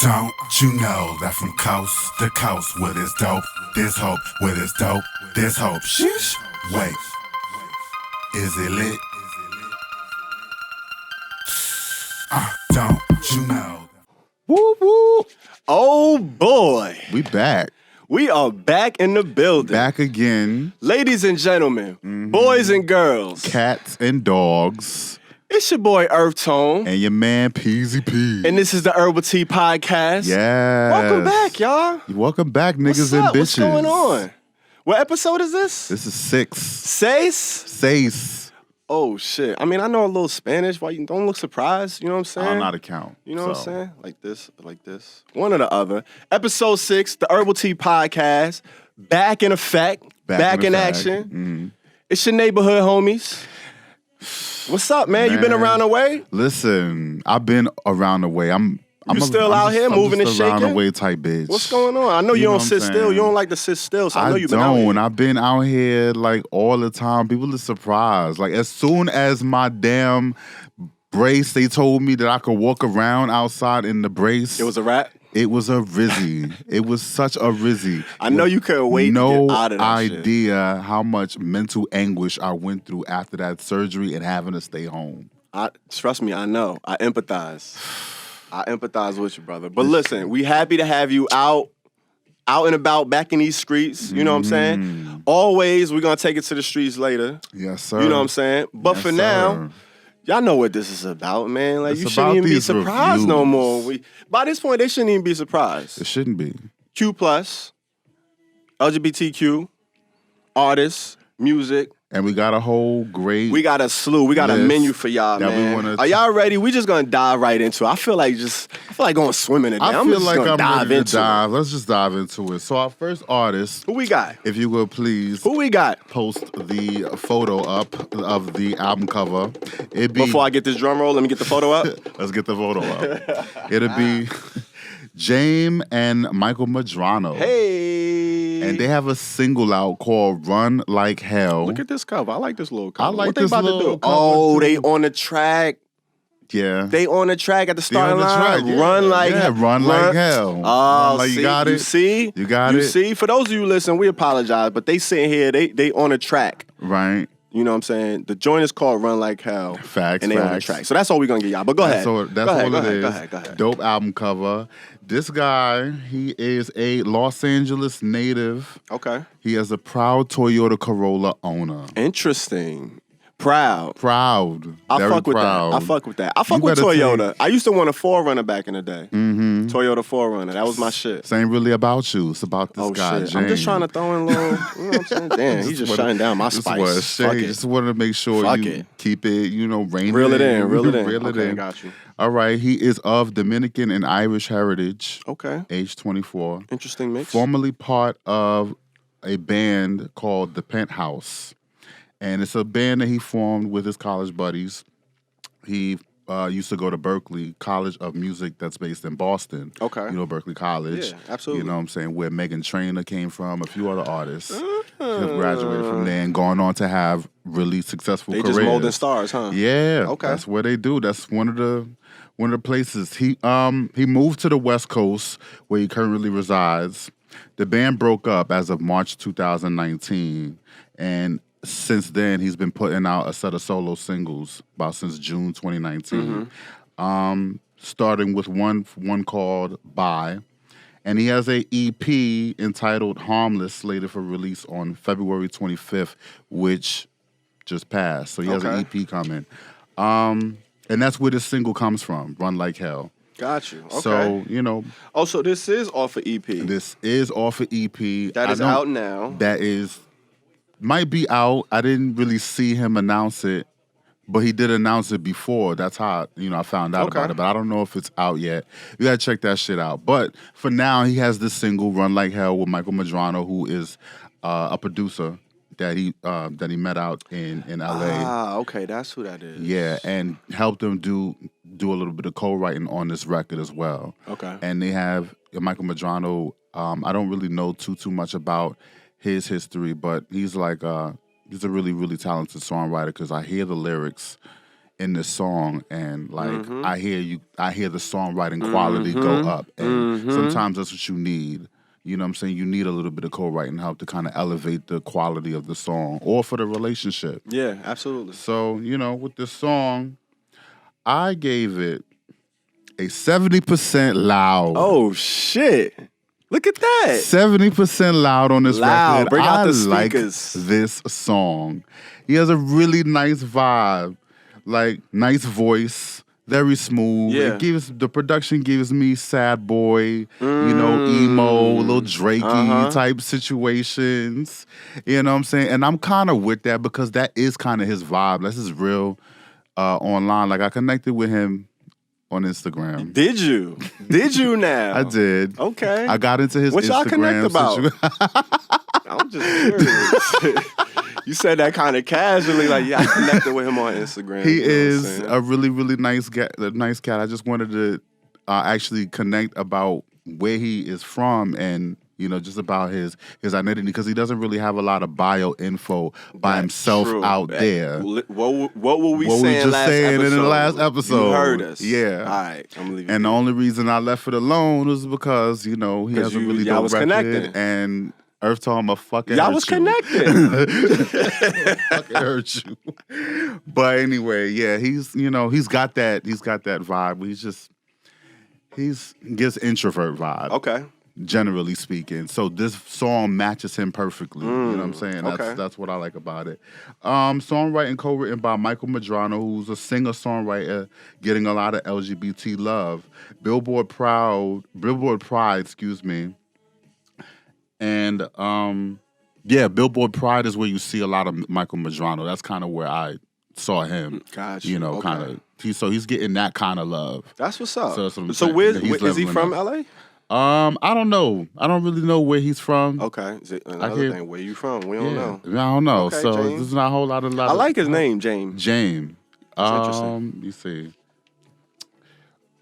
Don't you know that from coast to coast, where there's dope, there's hope, where there's dope, there's hope. Sheesh. Wait, is it lit? Don't you know? Woo woo. Oh boy. We back. We are back in the building. Back again. Ladies and gentlemen, boys and girls, Cats and dogs. it's your boy EarthTone. And your man Peasy P. And this is the Herbal Tea Podcast. Yes. Welcome back, y'all. Welcome back, niggas What's and up? bitches. What's going on? What episode is this? This is 6. Seis? Oh, shit. I mean, I know a little Spanish. Why you don't look surprised? You know what I'm saying? I'm not a count. You know what I'm saying? Like this. One or the other. Episode 6, the Herbal Tea Podcast. Back in effect. Back in action. Mm-hmm. It's your neighborhood homies. What's up, man? You been around the way? Listen, I've been around the way. I'm still out here moving and shaking? around the way type bitch. What's going on? I know you know don't what I'm sit still. saying? You don't like to sit still, so I know you've been out here. I've been out here like all the time. People are surprised. Like as soon as my damn brace, they told me that I could walk around outside in the brace. It was a wrap? It was a rizzy. It was such a rizzy. I know you couldn't wait to get out of that shit. No idea how much mental anguish I went through after that surgery and having to stay home. Trust me, I know. I empathize. I empathize with you, brother. But listen, we happy to have you out and about, back in these streets. You know what I'm saying? Always, we're going to take it to the streets later. Yes, sir. You know what I'm saying? But Yes, for now, y'all know what this is about, man. Like, It's you shouldn't about even be these surprised no reviews. more. By this point, they shouldn't even be surprised. It shouldn't be. Q+, LGBTQ, artists, music. And we got a whole great... We got a slew. We got a list menu for y'all, that we man. wanna Are y'all ready? We just gonna dive right into it. I feel like going swimming today. I feel like I'm dive ready to into dive. Let's just dive into it. So our first artist, Who we got? if you will please Who we got? post the photo up of the album cover. It'd be... Before I get this drum roll, let me get the photo up. Let's get the photo up. It'll be Jame and Michael Medrano. Hey. And they have a single out called Run Like Hell. Look at this cover. I like this little cover. I like what they this about to little do? cover, Oh, too. they on the track. Yeah. They on the track at the They on starting the line. track, yeah. Run like Yeah, run like hell. Oh, Run like see, you got You it. see? You got You it. see? For those of you who listen, we apologize, but they sitting here, they on the track. Right. You know what I'm saying? The joint is called Run Like Hell. Facts, And they on the facts. track. So that's all we're going to get y'all. But go ahead. That's all it is. Go ahead. Dope album cover. This guy, he is a Los Angeles native. Okay. He is a proud Toyota Corolla owner. Interesting. Proud. Proud. I Very fuck with proud. that. I fuck with that. I fuck You with better Toyota. I used to want a 4Runner back in the day. Mm-hmm. Toyota 4Runner. That was my shit. This ain't really about you. It's about this guy, shit. James. I'm just trying to throw in a little, you know what I'm saying? Damn, he's just shutting down my spice. Fuck it. Just wanted to make sure Fuck you it. keep it, rein Reel it in. Reel Okay, it in. got you. All right. He is of Dominican and Irish heritage, Okay. age 24. Interesting mix. Formerly part of a band called The Penthouse. And it's a band that he formed with his college buddies. He used to go to Berkeley College of Music that's based in Boston. Okay. Berkeley College. Yeah, absolutely. You know what I'm saying? Where Meghan Trainor came from, a few other artists have graduated from there and gone on to have really successful They careers. just molding stars, huh? Yeah. Okay. That's what they do. That's one of the places. He moved to the West Coast where he currently resides. The band broke up as of March 2019, and since then he's been putting out a set of solo singles since June 2019. Starting with one called Bye. And he has a EP entitled Harmless slated for release on February 25th, which just passed. So he has an EP coming. And that's where this single comes from, Run Like Hell. Got you. Okay. So, Oh, so this is off of EP. this is off of EP. That is out now. That might be out. I didn't really see him announce it, but he did announce it before. That's how, I found out about it. But I don't know if it's out yet. You got to check that shit out. But for now, he has this single, Run Like Hell, with Michael Medrano, who is a producer that he met out in LA. Ah, okay, that's who that is. Yeah, and helped him do a little bit of co-writing on this record as well. Okay. And they have Michael Medrano. I don't really know too much about his history, but he's like he's a really, really talented songwriter because I hear the lyrics in this song, and like I hear the songwriting quality go up, and sometimes that's what you need. You know what I'm saying? You need a little bit of co-writing help to kind of elevate the quality of the song or for the relationship. Yeah, absolutely. So, with this song, I gave it a 70% loud. Oh, shit. Look at that. 70% loud on this record. Bring out the like speakers. this song. He has a really nice vibe, like nice voice, very smooth. Yeah. The production gives me sad boy, emo, little Drakey type situations. You know what I'm saying? And I'm kind of with that because that is kind of his vibe. That's his real online. Like I connected with him on Instagram. Did you? Did you now? I did. Okay. I got into his what y'all Instagram. connect about? I'm just curious. You said that kind of casually, like, yeah, I connected with him on Instagram. He is a really, really nice cat. I just wanted to actually connect about where he is from and, just about his identity, because he doesn't really have a lot of bio info by himself out there. What were we saying just saying in the last episode? You heard us. Yeah. All right. I'm gonna leave you. And the only reason I left it alone was because, he has a really dope record. Connected. And EarthTone motherfucking y'all was connected. Fucking hurt you. But anyway, yeah, he's got that vibe. He's gives introvert vibe. Okay. Generally speaking. So this song matches him perfectly. You know what I'm saying? Okay. That's what I like about it. Songwriting co-written by Michael Medrano, who's a singer-songwriter getting a lot of LGBT love. Billboard Pride, And Billboard Pride is where you see a lot of Michael Medrano. That's kind of where I saw him. Gotcha. Kind of. He's getting that kind of love. That's what's up. So where is he from? LA? I don't know. I don't really know where he's from. Okay. Another thing, where you from? We don't know. I don't know. Okay, so Jame. there's not a whole lot of. I like his name, Jame. Jame. That's interesting. You see.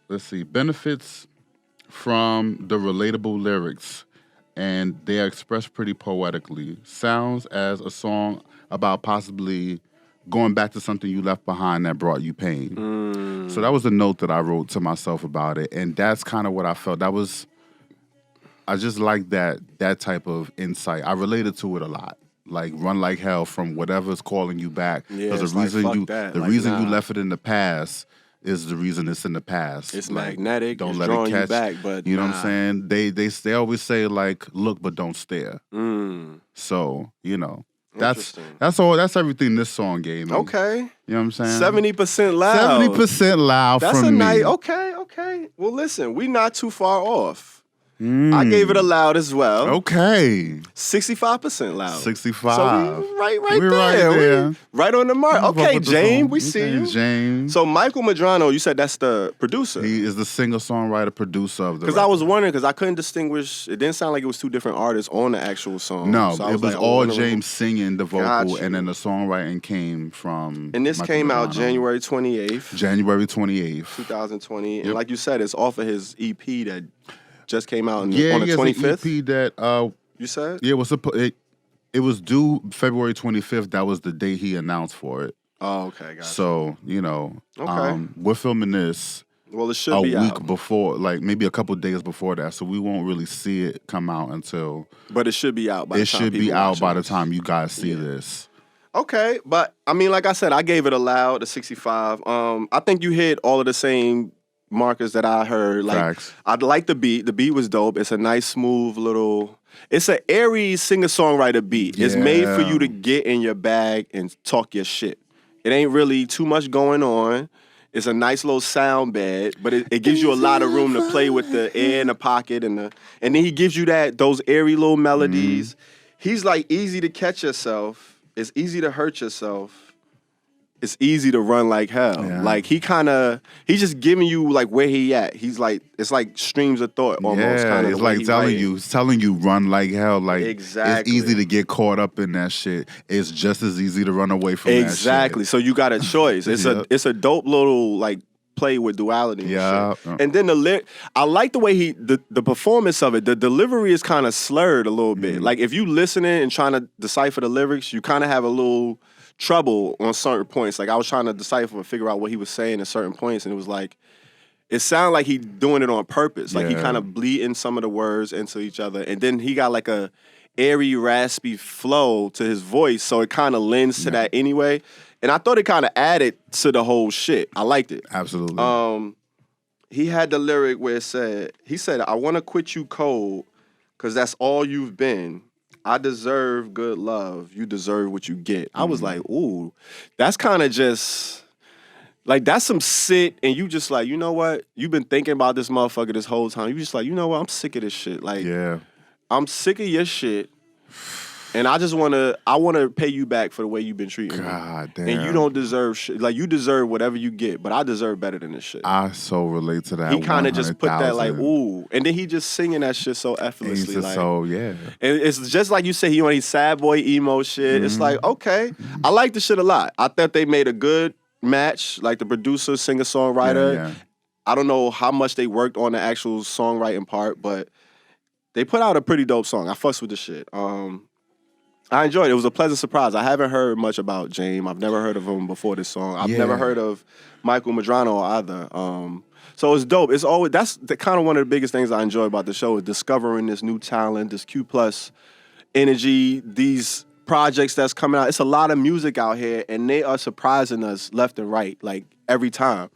Let's see. Benefits from the relatable lyrics, and they are expressed pretty poetically. Sounds as a song about possibly going back to something you left behind that brought you pain. So that was a note that I wrote to myself about it, and that's kind of what I felt. I just like that type of insight. I related to it a lot. Like run like hell from whatever's calling you back. Yeah, the reason you left it in the past is the reason it's in the past. It's like, magnetic. Don't it's let drawing it catch you back. But you know what I'm saying? They always say like look but don't stare. So that's all. That's everything this song gave me. Okay. You know what I'm saying? 70% loud. 70% loud that's from me. Nice. Okay. Well, listen, we not too far off. I gave it a loud as well. Okay. 65% loud. 65. So we right We're there. right there. Right on the mark. Okay, Jame, we see you. Jame. So Michael Medrano, you said that's the producer. He is the singer-songwriter producer of the Because I was wondering, because I couldn't distinguish, it didn't sound like it was two different artists on the actual song. No, so it was all James singing the vocal, and then the songwriting came from And this Michael came out Medrano. January 28th. January 28th. 2020. Yep. And like you said, it's off of his EP that just came out on the He 25th. has an EP that You said? yeah, it was due February 25th. That was the day he announced for it. Oh, okay, gotcha. So, we're filming this Well, it should a be week out. before, like maybe a couple days before that. So we won't really see it come out until But it should be out by the time it should be people out watch by the this. time you guys see this. Okay, but I mean, like I said, I gave it a loud, a 65. I think you hit all of the same markers that I heard. Like, Facts. I like the beat. The beat was dope. It's a nice, smooth little. It's an airy singer-songwriter beat. It's made for you to get in your bag and talk your shit. It ain't really too much going on. It's a nice little sound bed, but it gives you a lot of room to play with the air in the pocket and then he gives you those airy little melodies. He's like easy to catch yourself. It's easy to hurt yourself. It's easy to run like hell. Yeah. Like he's just giving you like where he at. He's like, it's like streams of thought almost. Yeah, it's like telling you run like hell. Like exactly. It's easy to get caught up in that shit. It's just as easy to run away from exactly. that shit. So you got a choice. It's it's a dope little like play with duality. Yeah. And shit. And then I like the way the performance of it. The delivery is kind of slurred a little bit. Like if you listening and trying to decipher the lyrics, you kind of have a little trouble on certain points. Like I was trying to decipher and figure out what he was saying at certain points, and it was like it sounded like he doing it on purpose. Like he kind of bleeding some of the words into each other, and then he got like a airy, raspy flow to his voice, so it kind of lends to that anyway. And I thought it kind of added to the whole shit. I liked it. Absolutely. He had the lyric where it said, he said, I want to quit you cold because that's all you've been. I deserve good love. You deserve what you get. I was like, ooh, that's kind of just, like, that's some sit, and you just like, you know what? You've been thinking about this motherfucker this whole time. You just like, you know what? I'm sick of this shit. Like, I'm sick of your shit. And I want to pay you back for the way you've been treating me. God damn. And you don't deserve shit. Like, you deserve whatever you get, but I deserve better than this shit. I so relate to that. He kind of just put that like, ooh. And then he just singing that shit so effortlessly. He's like, yeah. And it's just like you say, he on his sad boy emo shit. It's like, okay. I like the shit a lot. I thought they made a good match, like the producer, singer-songwriter. Yeah. I don't know how much they worked on the actual songwriting part, but they put out a pretty dope song. I fucks with the shit. I enjoyed it. It was a pleasant surprise. I haven't heard much about Jame. I've never heard of him before this song. I've never heard of Michael Medrano either. So it's dope. It's always that's the kind of one of the biggest things I enjoy about the show is discovering this new talent, this Q+ energy, these projects that's coming out. It's a lot of music out here, and they are surprising us left and right, like every time.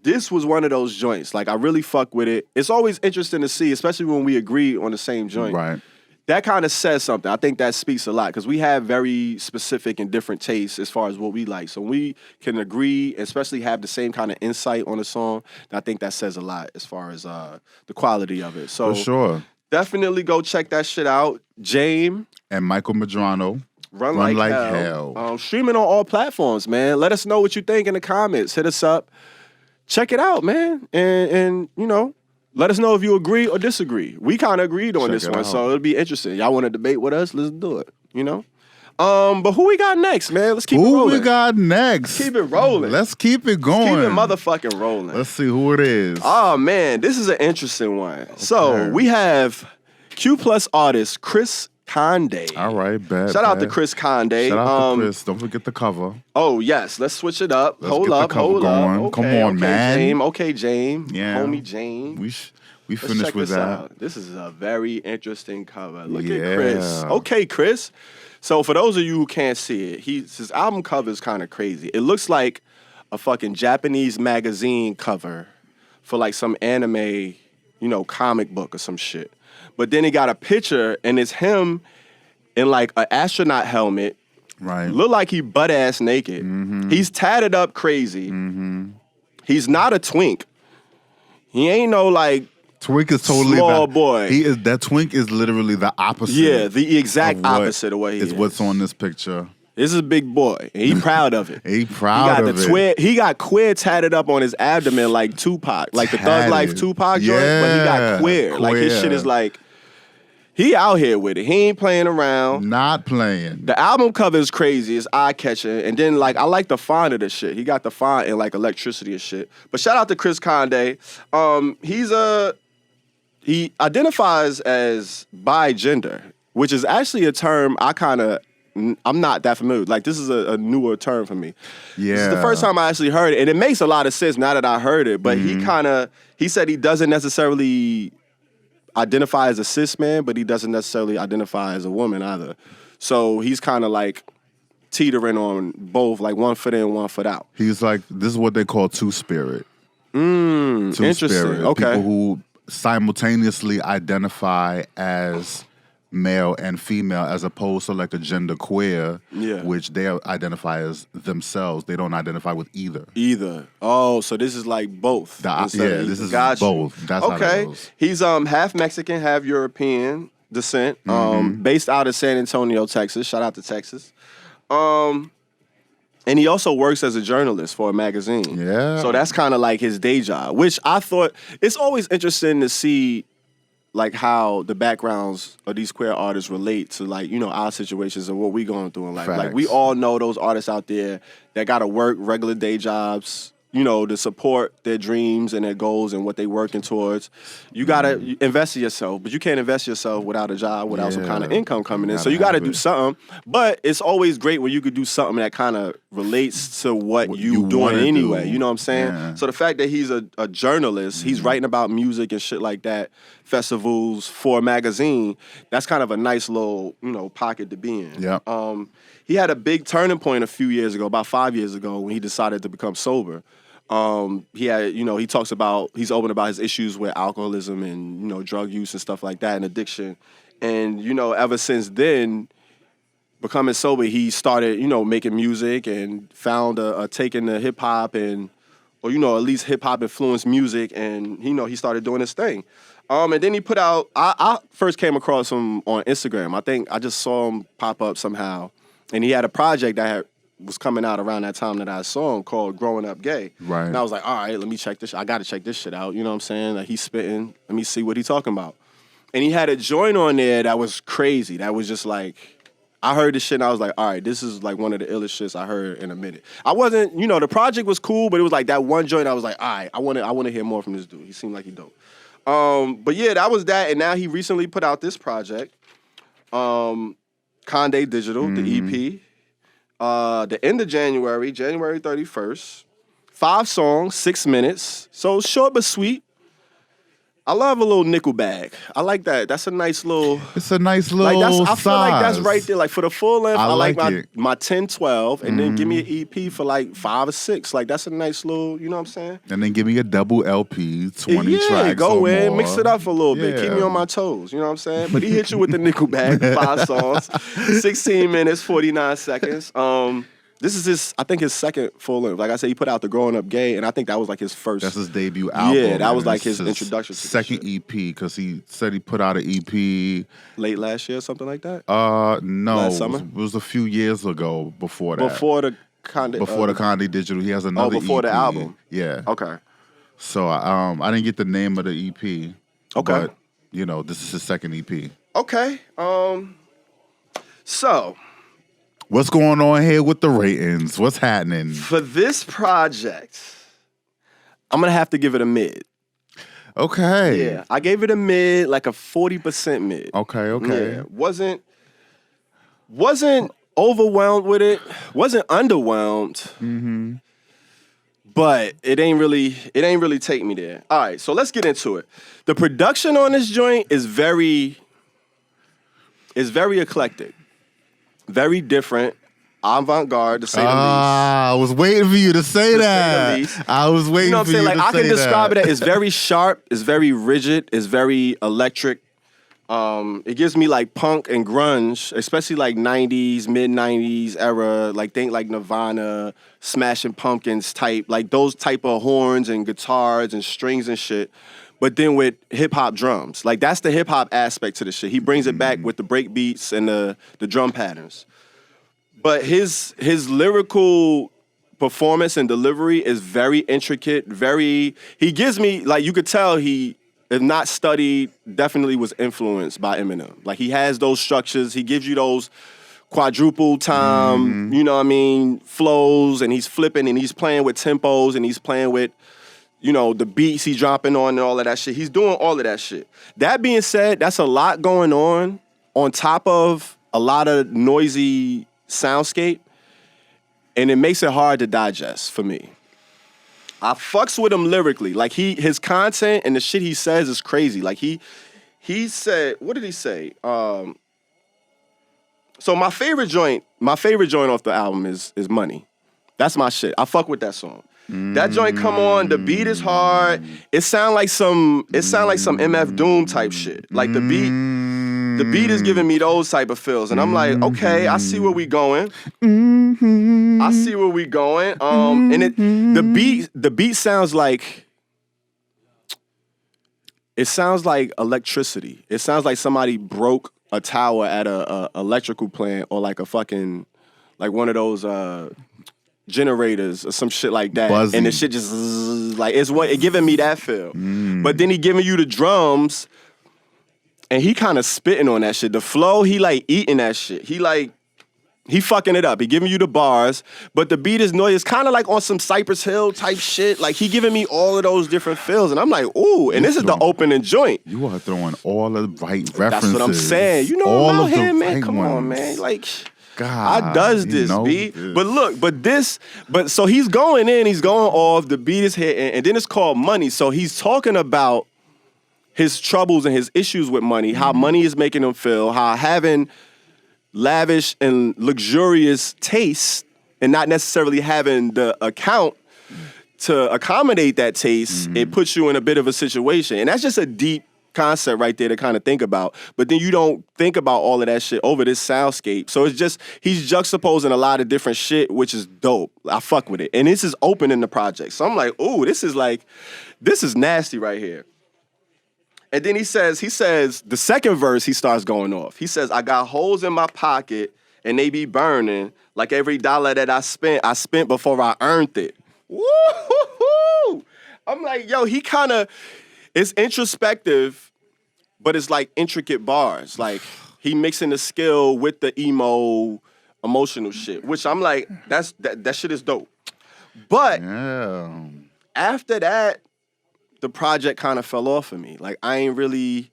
This was one of those joints. Like I really fuck with it. It's always interesting to see, especially when we agree on the same joint. Right. That kind of says something. I think that speaks a lot because we have very specific and different tastes as far as what we like. So we can agree, especially have the same kind of insight on a song. I think that says a lot as far as the quality of it. So for sure. Definitely go check that shit out. Jame. And Michael Medrano. Run like hell. Streaming on all platforms, man. Let us know what you think in the comments. Hit us up. Check it out, man. And you know, let us know if you agree or disagree. We kind of agreed on this one, so it'll be interesting. Y'all want to debate with us? Let's do it, you know? But who we got next, man? Let's keep it rolling. Who we got next? Keep it rolling. Let's keep it going. Keep it motherfucking rolling. Let's see who it is. Oh, man. This is an interesting one. Okay. So, we have Q+ artist Chris Conde. All right, bad. Shout out to Chris Conde. Shout out to Chris. Don't forget the cover. Oh, yes. Let's switch it up. Hold up. Okay, come on, man. Jame. Okay, Jame. Yeah. Homie Jame. We finished with that. Out. This is a very interesting cover. Look at Chris. Okay, Chris. So for those of you who can't see it, his album cover is kind of crazy. It looks like a fucking Japanese magazine cover for like some anime, you know, comic book or some shit. But then he got a picture, and it's him in like an astronaut helmet. Right. Look like he butt-ass naked. Mm-hmm. He's tatted up crazy. Mm-hmm. He's not a twink. He ain't no like twink is totally small boy. That twink is literally the opposite. Yeah, the exact opposite of what he is. It's what's on this picture. This is a big boy, and he proud of it. He proud of it. He got queer tatted up on his abdomen like Tupac, like the Thug Life Tupac joint, but he got queer. Like his shit is like, he out here with it. He ain't playing around. Not playing. The album cover is crazy. It's eye-catching. And then, like, I like the font of the shit. He got the font and, like, electricity and shit. But shout out to Chris Conde. He identifies as bi-gender, which is actually a term I'm not that familiar with. Like, this is a newer term for me. Yeah. This is the first time I actually heard it. And it makes a lot of sense now that I heard it. But he said he doesn't necessarily identify as a cis man, but he doesn't necessarily identify as a woman either. So he's kind of like teetering on both, like one foot in, one foot out. He's like, this is what they call two-spirit. Interesting. Spirit. Okay. People who simultaneously identify as male and female as opposed to like a gender queer, which they identify as themselves. They don't identify with either. Oh, so this is like both. This is both. That's okay. How that goes. He's half Mexican, half European descent, based out of San Antonio, Texas. Shout out to Texas. And he also works as a journalist for a magazine. Yeah. So that's kind of like his day job, which I thought it's always interesting to see like how the backgrounds of these queer artists relate to like, you know, our situations and what we going through in life. Facts. Like we all know those artists out there that got to work regular day jobs to support their dreams and their goals and what they working towards, you gotta invest in yourself. But you can't invest in yourself without a job, without some kind of income coming in. So you gotta do something. But it's always great when you could do something that kind of relates to what you doing anyway. You know what I'm saying? Yeah. So the fact that he's a journalist, he's writing about music and shit like that, festivals for a magazine, that's kind of a nice little, pocket to be in. Yeah. He had a big turning point a few years ago, about 5 years ago, when he decided to become sober. He talks about, he's open about his issues with alcoholism and, drug use and stuff like that and addiction. And, ever since then, becoming sober, he started, making music and found a take into hip hop or at least hip hop influenced music. And, he started doing his thing. And then he put out, I first came across him on Instagram. I think I just saw him pop up somehow. And he had a project that was coming out around that time that I saw him called Growing Up Gay. Right. And I was like, all right, let me check this. I got to check this shit out. You know what I'm saying? Like, he's spitting. Let me see what he's talking about. And he had a joint on there that was crazy. That was just like, I heard this shit and I was like, all right, this is like one of the illest shits I heard in a minute. I wasn't, the project was cool, but it was like that one joint I was like, all right, I want to hear more from this dude. He seemed like he dope. But yeah, that was that. And now he recently put out this project. Conde Digital, the EP. The end of January 31st. 5 songs, 6 minutes. So short but sweet. I love a little nickel bag. I like that. That's a nice little... It's a nice little I feel like that's right there. Like for the full length, I like my 10, 12, and then give me an EP for like 5 or 6. Like that's a nice little, you know what I'm saying? And then give me a double LP, 20 tracks. Yeah, go or in, more. mix it up a little bit. Keep me on my toes, you know what I'm saying? But he hit you with the nickel bag, 5 songs, 16 minutes, 49 seconds. This is his second full length. Like I said, he put out the Growing Up Gay, and I think that was like his first. That's his debut album. Yeah, that was like his introduction to second EP, because he said he put out an EP late last year, something like that. No, last summer? It was a few years ago. Before that, before the Conde, the Conde Digital, he has another. Before EP. the album. Yeah. Okay. So I didn't get the name of the EP. Okay. But this is his second EP. Okay. So. What's going on here with the ratings? What's happening? For this project, I'm going to have to give it a mid. Okay. Yeah, I gave it a mid, like a 40% mid. Okay. Yeah, wasn't overwhelmed with it, wasn't underwhelmed, but it ain't really take me there. All right, so let's get into it. The production on this joint is very eclectic. Very different, avant-garde, to say the least. I was waiting for you to say that. I was waiting for you to say that. You know what I'm saying? Like, I can describe it as it's very sharp, it's very rigid, it's very electric. It gives me like punk and grunge, especially like 90s, mid-90s era, like think like Nirvana, Smashing Pumpkins type, like those type of horns and guitars and strings and shit. But then with hip-hop drums. Like, that's the hip-hop aspect to the shit. He brings it back with the break beats and the drum patterns. But his lyrical performance and delivery is very intricate, he gives me, like, you could tell he, if not studied, definitely was influenced by Eminem. Like, he has those structures. He gives you those quadruple time, flows, and he's flipping, and he's playing with tempos, and he's playing with the beats he's dropping on and all of that shit. He's doing all of that shit. That being said, that's a lot going on top of a lot of noisy soundscape, and it makes it hard to digest for me. I fucks with him lyrically. Like, his content and the shit he says is crazy. Like, he said, what did he say? So my favorite joint off the album is Money. That's my shit. I fuck with that song. That joint come on, the beat is hard. It sound like some MF Doom type shit. Like the beat is giving me those type of feels. And I'm like, okay, I see where we going. I see where we going. And the beat sounds like electricity. It sounds like somebody broke a tower at a electrical plant, or like a fucking, like one of those generators or some shit like that. Buzzing. And the shit just like, it giving me that feel. But then he giving you the drums, and he kind of spitting on that shit. The flow, he like eating that shit. He like he fucking it up. He giving you the bars, but the beat is noise. It's kind of like on some Cypress Hill type shit. Like he giving me all of those different feels, and I'm like, ooh. And this is the opening joint. You are throwing all the right references. That's what I'm saying. You know all I'm out of here, the man. right Come on, ones. man. Like, God, I does this, B. But look, but so he's going in, he's going off. The beat is hitting, and then it's called Money. So he's talking about his troubles and his issues with money, how money is making him feel, how having lavish and luxurious taste and not necessarily having the account to accommodate that taste, it puts you in a bit of a situation. And that's just a deep concept right there to kind of think about. But then you don't think about all of that shit over this soundscape. So it's just, he's juxtaposing a lot of different shit, which is dope. I fuck with it. And this is open in the project. So I'm like, ooh, this is nasty right here. And then he says, the second verse, he starts going off. He says, I got holes in my pocket and they be burning like every dollar that I spent before I earned it. Woo-hoo-hoo! I'm like, yo, he kind of, it's introspective, but it's like intricate bars. Like he mixing the skill with the emotional shit, which I'm like, that shit is dope. But after that, the project kind of fell off of me. Like, I ain't really...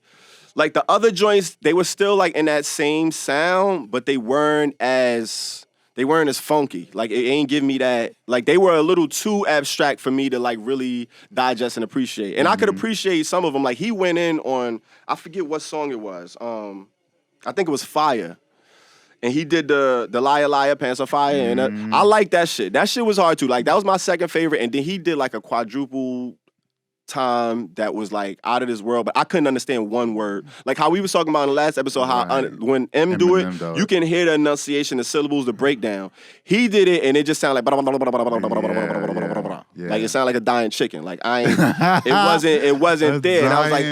Like, the other joints, they were still, like, in that same sound, but they weren't as funky. Like, it ain't give me that... Like, they were a little too abstract for me to, like, really digest and appreciate. And I could appreciate some of them. Like, he went in on... I forget what song it was. I think it was Fire. And he did the Liar Liar Pants on Fire. And I like that shit. That shit was hard, too. Like, that was my second favorite. And then he did, like, a quadruple... time that was like out of this world, but I couldn't understand one word. Like how we was talking about in the last episode, how when M do it, you can hear the enunciation, the syllables, the breakdown. He did it, and it just sounded like like it sounded like a dying chicken. Like it wasn't there, and I was like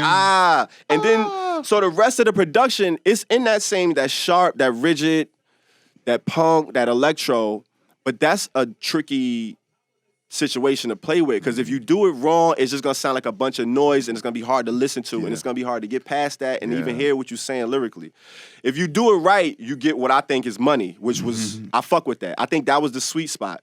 and then so the rest of the production is in that same, that sharp, that rigid, that punk, that electro, but that's a tricky situation to play with, because if you do it wrong, it's just gonna sound like a bunch of noise, and it's gonna be hard to listen to, and it's gonna be hard to get past that and even hear what you're saying lyrically. If you do it right, you get what I think is Money, which was I fuck with that. I think that was the sweet spot,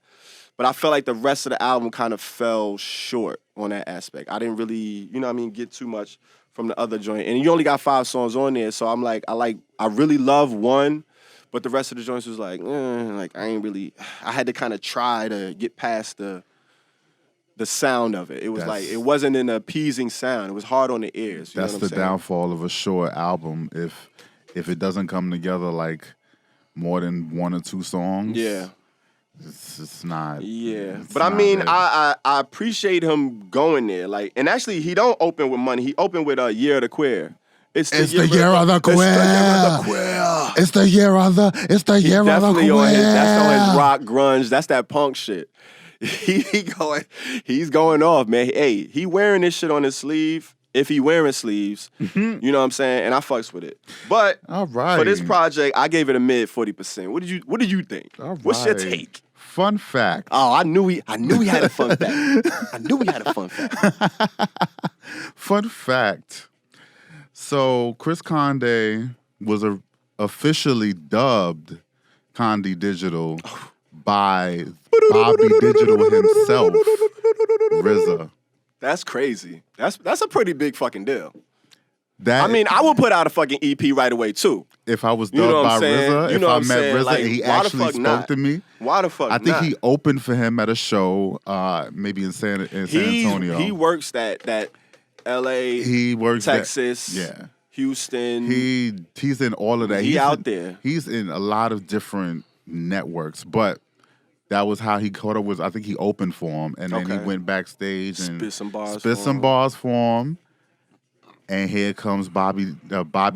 but I felt like the rest of the album kind of fell short on that aspect. I didn't really, get too much from the other joint, and you only got 5 songs on there, so I'm like, I really love one. But the rest of the joints was like I ain't really. I had to kind of try to get past the sound of it. It was like, it wasn't an appeasing sound. It was hard on the ears. That's the downfall of a short album. If it doesn't come together like more than 1 or 2 songs. Yeah. It's not. Yeah. But I mean, I appreciate him going there. Like, and actually he don't open with Money. He opened with Year of the Queer. It's the year of the queer. It's the year of the queer. That's on his rock grunge. That's that punk shit. He's going off, man. Hey, he wearing this shit on his sleeve. If he wearing sleeves, you know what I'm saying? And I fucks with it. But for this project, I gave it a mid 40%. What did you think? What's your take? Fun fact. Oh, I knew he had a fun fact. I knew he had a fun fact. Fun fact. So Chris Conde was officially dubbed Conde Digital by Bobby Digital himself, RZA. That's crazy. That's a pretty big fucking deal. I would put out a fucking EP right away too. If I was dubbed by RZA, if I met RZA and he actually spoke to me. Why the fuck not? I think he opened for him at a show, maybe in San Antonio. He works that LA, he works Texas, Houston. He's in all of that. He's out there. He's in a lot of different networks, but that was how he caught up with. I think he opened for him, and then he went backstage and spit some bars for him. And here comes Bobby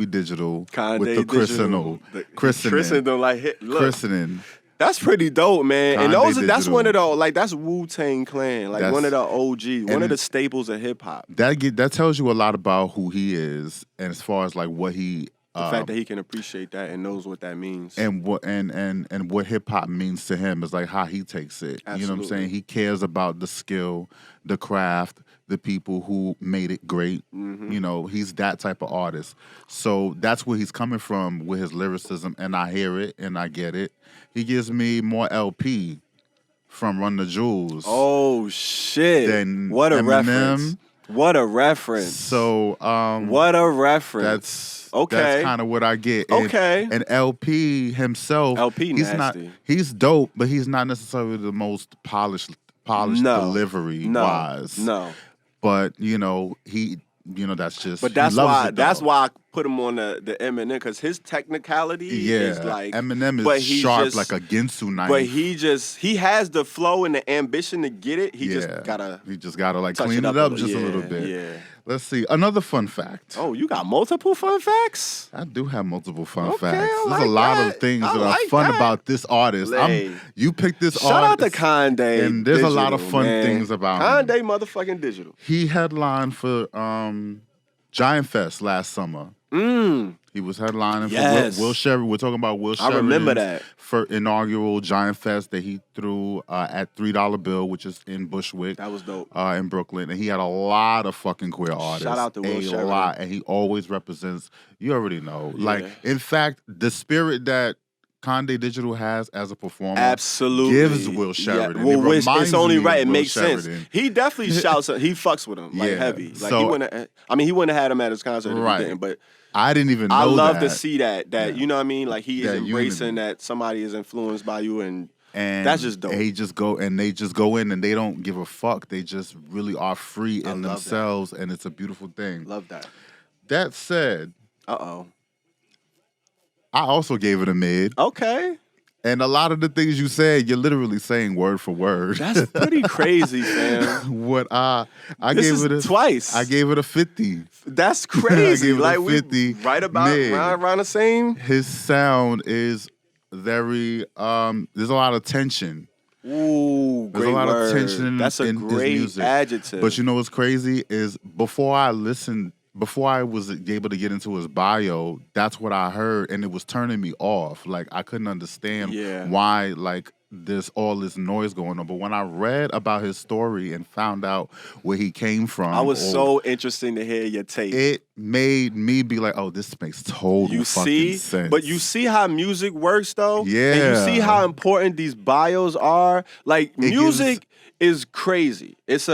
Digital Conde with the christening. Christening. That's pretty dope, man. Conde and that's one of the that's Wu-Tang Clan, like one of the OG, one of the staples of hip hop. That tells you a lot about who he is, and as far as like what he. The fact that he can appreciate that and knows what that means. And what hip hop means to him is like how he takes it. Absolutely. You know what I'm saying? He cares about the skill, the craft, the people who made it great. Mm-hmm. You know, he's that type of artist. So that's where he's coming from with his lyricism, and I hear it and I get it. He gives me more LP from Run the Jewels. Oh shit! Than What a Eminem. reference! What a reference! So what a reference! That's kind of what I get. And LP himself, LP nasty. He's dope, but he's not necessarily the most polished delivery wise. No. But that's just. But that's why I put him on the Eminem, because his technicality is like Eminem is sharp like a Ginsu knife. But he has the flow and the ambition to get it. He just gotta like clean it up just a little bit. Yeah. Let's see. Another fun fact. Oh, you got multiple fun facts? I do have multiple fun facts. There's a lot of things that are fun about this artist. You picked this artist. Shout out to Conde. And there's a lot of fun things about him. Conde motherfucking Digital. He headlined for Giant Fest last summer. He was headlining for Will Sheridan. We're talking about Will Sheridan. I remember that. For inaugural Giant Fest that he threw at $3 Bill, which is in Bushwick. That was dope. In Brooklyn. And he had a lot of fucking queer artists. Shout out to Will Sheridan. A lot. And he always represents, you already know. Yeah. Like, in fact, the spirit that Conde Digital has as a performer absolutely gives Will Sheridan. Yeah. Well, it's only right. It makes sense. He definitely shouts. He fucks with him like heavy. Like he wouldn't have had him at his concert if he didn't. But I didn't even know that. I love to see that you know what I mean? Like he is embracing that somebody is influenced by you, and that's just dope. They just go in and they don't give a fuck. They just really are free in themselves, and it's a beautiful thing. Love that. That said, I also gave it a mid. Okay. And a lot of the things you said, you're literally saying word for word. That's pretty crazy, fam. I gave it twice. I gave it a 50. That's crazy. I gave it like a 50. We right about around the same. His sound is very there's a lot of tension. Ooh, there's a lot of tension. That's a great adjective. But you know what's crazy is before I was able to get into his bio, that's what I heard, and it was turning me off. Like, I couldn't understand why, like, there's all this noise going on. But when I read about his story and found out where he came from, I was so interesting to hear your take. It made me be like, oh, this makes total fucking sense. But you see how music works, though? Yeah. And you see how important these bios are? Like, music is crazy. It's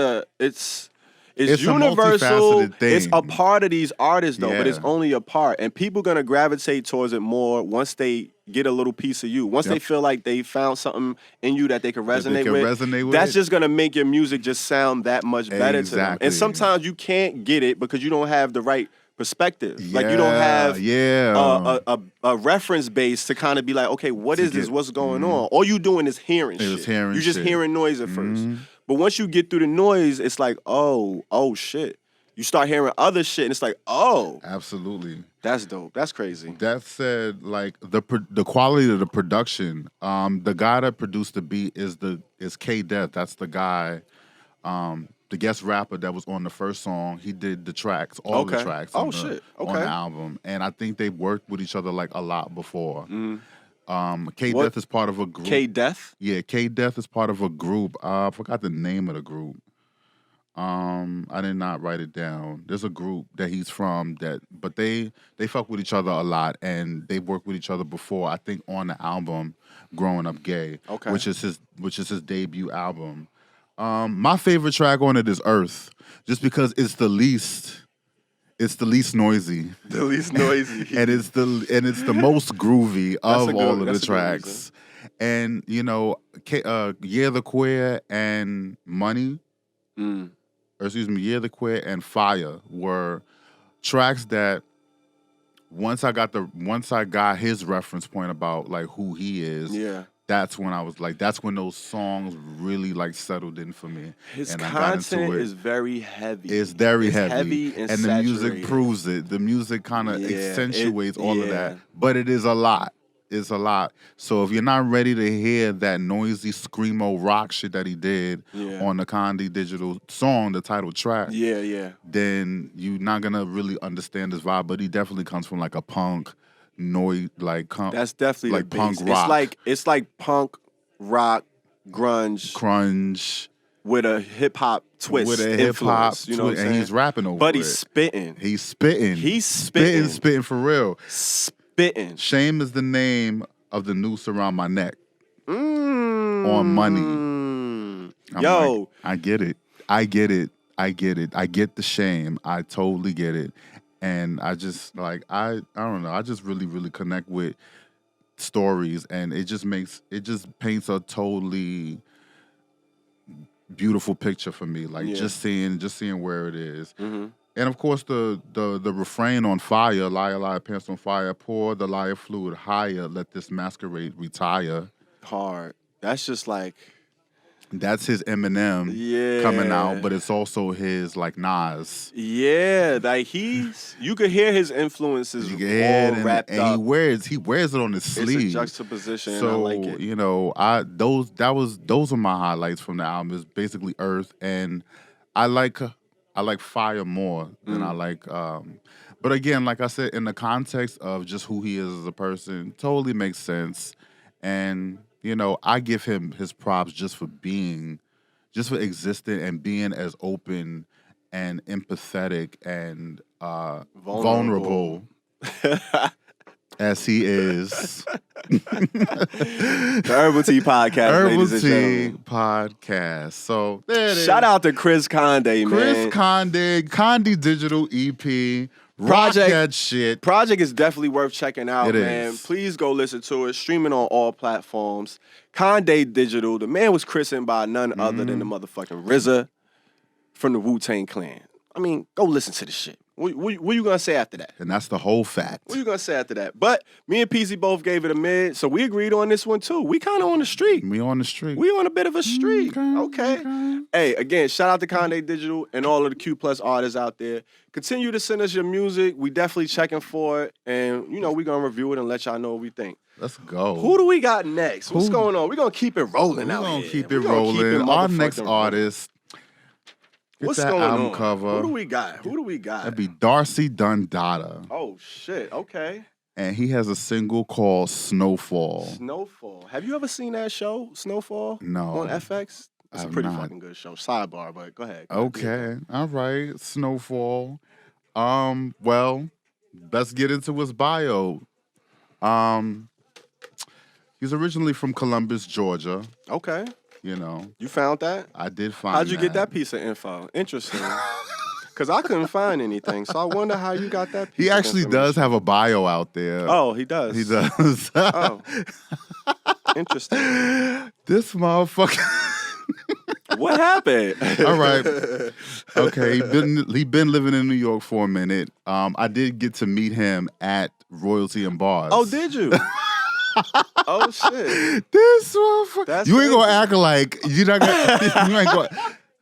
universal. It's a part of these artists, though, but it's only a part. And people going to gravitate towards it more once they get a little piece of you. Once they feel like they found something in you that they can resonate with, that's just going to make your music just sound that much better to them. And sometimes you can't get it because you don't have the right perspective. Like, you don't have a reference base to kind of be like, okay, what is this? What's going on? All you doing is hearing shit. You're just hearing noise at first. But once you get through the noise, it's like, oh shit. You start hearing other shit, and it's like, oh. Absolutely. That's dope. That's crazy. That said, like, the quality of the production, the guy that produced the beat is K-Death. That's the guy, the guest rapper that was on the first song. He did the tracks, all the tracks on the album. And I think they've worked with each other, like, a lot before. K-Death is part of a group. K-Death? Yeah, K-Death is part of a group. I forgot the name of the group. I did not write it down. There's a group that he's from but they fuck with each other a lot, and they worked with each other before. I think on the album "Growing Up Gay," which is his debut album. My favorite track on it is "Earth," just because it's the least noisy. The least noisy. and it's the most groovy of all of the tracks. And Yeah the Queer and Money. Or excuse me, Yeah the Queer and Fire were tracks that once I got his reference point about like who he is, that's when I was like, that's when those songs really like settled in for me. His and content is very heavy. It's very heavy and the music proves it. The music kind of accentuates all of that, but it is a lot. It's a lot. So if you're not ready to hear that noisy screamo rock shit that he did on the Conde Digital song, the title track, then you're not gonna really understand his vibe. But he definitely comes from like a punk noise, that's definitely like punk rock. It's like punk rock, grunge. with a hip hop twist, with a hip hop, you know what I'm saying? and he's rapping over but it. he's spitting. He's spitting. He's spitting. Spitting for real. Spitting. Shame is the name of the noose around my neck. On money. Yo. Like, I get it. I get the shame. I totally get it. And I just like I don't know. I just really, really connect with stories, and it just paints a totally beautiful picture for me. Like just seeing where it is. Mm-hmm. And of course the refrain on fire, liar, liar, pants on fire, pour the liar fluid higher, let this masquerade retire. Hard. That's just like that's his Eminem coming out, but it's also his like Nas. Yeah, like you could hear his influences all wrapped and up. He wears it on his sleeve. It's a juxtaposition. So, and I like it. You know, those are my highlights from the album. Is basically Earth, and I like Fire more than I like. But again, like I said, in the context of just who he is as a person, totally makes sense. And you know, I give him his props just for existing and being as open and empathetic and vulnerable as he is. The Herbal Tea Podcast, Herbal ladies and Tea gentlemen. Podcast. So there it is. Shout out to Chris Conde, man. Chris Conde Digital EP. Rock that shit. Project is definitely worth checking out, It man. is. Please go listen to it. Streaming on all platforms. Conde Digital. The man was christened by none other than the motherfucking RZA from the Wu-Tang Clan. I mean, go listen to the shit. What you gonna say after that? And that's the whole fact. What you gonna say after that? But me and PZ both gave it a mid, so we agreed on this one too. We kind of on the street. We on the street. We on a bit of a streak. Okay. Hey, again, shout out to Conde Digital and all of the Q Plus artists out there. Continue to send us your music. We definitely checking for it. And, you know, we're going to review it and let y'all know what we think. Let's go. Who do we got next? What's going on? We're going to keep it rolling out here. We're going to keep it rolling. Our next artist. What's that going album on? cover. Who do we got? That'd be Darcy Dada. Oh, shit. Okay. And he has a single called Snowfall. Snowfall. Have you ever seen that show, Snowfall? No. On FX? It's a I've pretty not. fucking good show. Sidebar, but go ahead. Okay. All right. Snowfall. Well, let's get into his bio. He's originally from Columbus, Georgia. Okay. You know. You found that? I did find How'd you get that piece of info? Interesting. Because I couldn't find anything, so I wonder how you got that piece He of actually information. does have a bio out there. Oh, he does? He does. Oh. Interesting. This motherfucker. What happened? All right. Okay, he been living in New York for a minute. I did get to meet him at Royalty and Bars. Oh, did you? Oh, shit. This motherfucker. That's You ain't gonna crazy. act like you're not gonna. You ain't gonna.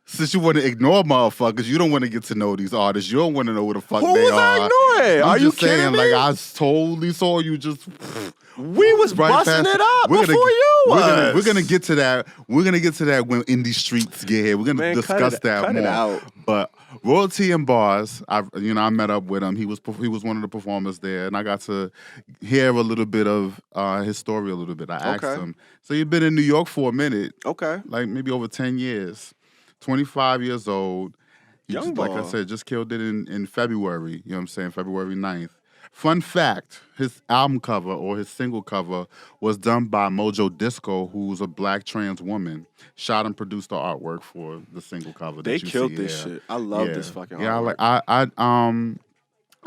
Since you want to ignore motherfuckers, you don't want to get to know these artists. You don't want to know who the fuck Who they was are. I ignoring? I'm Are you just saying, kidding me? like I totally saw you just. We was right busting past- it up We're before gonna- you was. We're gonna get to that. We're gonna get to that when indie streets get here. We're gonna Man, discuss that cut more. it out. But Royalty and Bars, I met up with him. He was one of the performers there, and I got to hear a little bit of his story a little bit. I asked Okay. him. So you've been in New York for a minute, Okay. like maybe over 10 years. 25 years old. He Young just, like I boy. said, just killed it in February. You know what I'm saying? February 9th. Fun fact, his album cover or his single cover was done by Mojo Disco, who's a black trans woman. Shot and produced the artwork for the single cover. They that you killed see this here. shit. I love this fucking Yeah, artwork.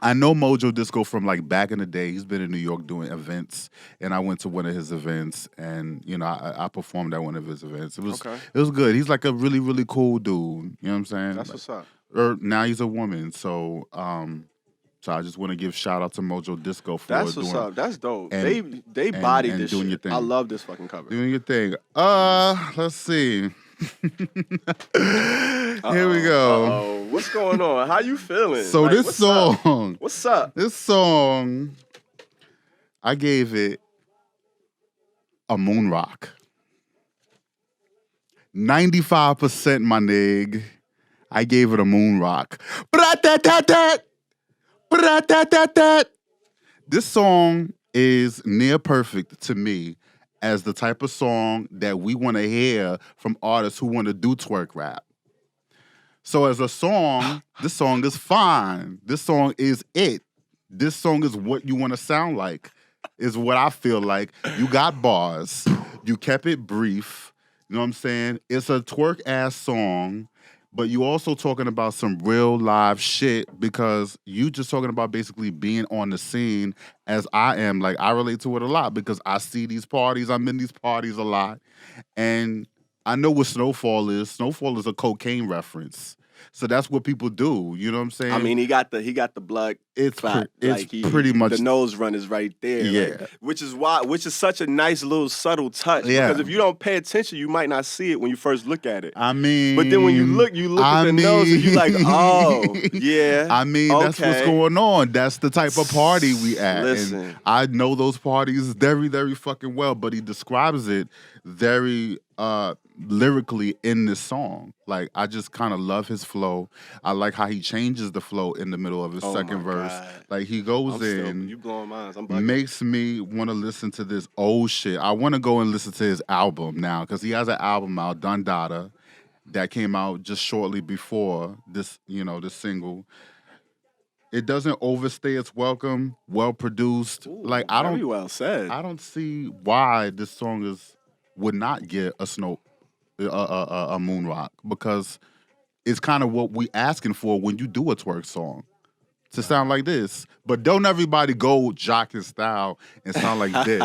I know Mojo Disco from like back in the day. He's been in New York doing events, and I went to one of his events, and I performed at one of his events. It was good. He's like a really, really cool dude. You know what I'm saying? That's what's up. Now he's a woman, so I just want to give shout out to Mojo Disco for That's what's doing, up. That's dope. and- They bodied and this doing shit. your thing. I love this fucking cover. doing your thing. Let's see. Here we go. Uh-oh. What's going on? How you feeling? So Like, this what's up? song. What's up? This song, I gave it a moon rock. 95%, my nig. I gave it a moon rock. Brat-tat-tat-tat. Brat-tat-tat-tat. This song is near perfect to me as the type of song that we want to hear from artists who want to do twerk rap. So as a song, this song is fine. This song is it. This song is what you want to sound like, is what I feel like. You got bars. You kept it brief. You know what I'm saying? It's a twerk-ass song, but you also talking about some real live shit because you just talking about basically being on the scene as I am. Like, I relate to it a lot because I see these parties. I'm in these parties a lot. And I know what Snowfall is. Snowfall is a cocaine reference. So that's what people do. You know what I'm saying? I mean, he got the blood. It's clot. pretty much the nose run is right there. Yeah. Like, which is such a nice little subtle touch. Yeah. Because if you don't pay attention, you might not see it when you first look at it. I mean, but then when you look at the nose and you're like, oh, yeah. I mean, that's what's going on. That's the type of party we at. Listen. And I know those parties very, very fucking well, but he describes it very lyrically in this song. Like, I just kind of love his flow. I like how he changes the flow in the middle of his second verse. God. Like, he goes in, you blowing minds. I'm bugging. makes me want to listen to this old shit. I want to go and listen to his album now because he has an album out, Dada, that came out just shortly before this, this single. It doesn't overstay its welcome, well produced. Ooh, like, very well said. I don't see why this song would not get a moon rock, because it's kind of what we asking for when you do a twerk song, to sound like this. But don't everybody go jock and style and sound like this.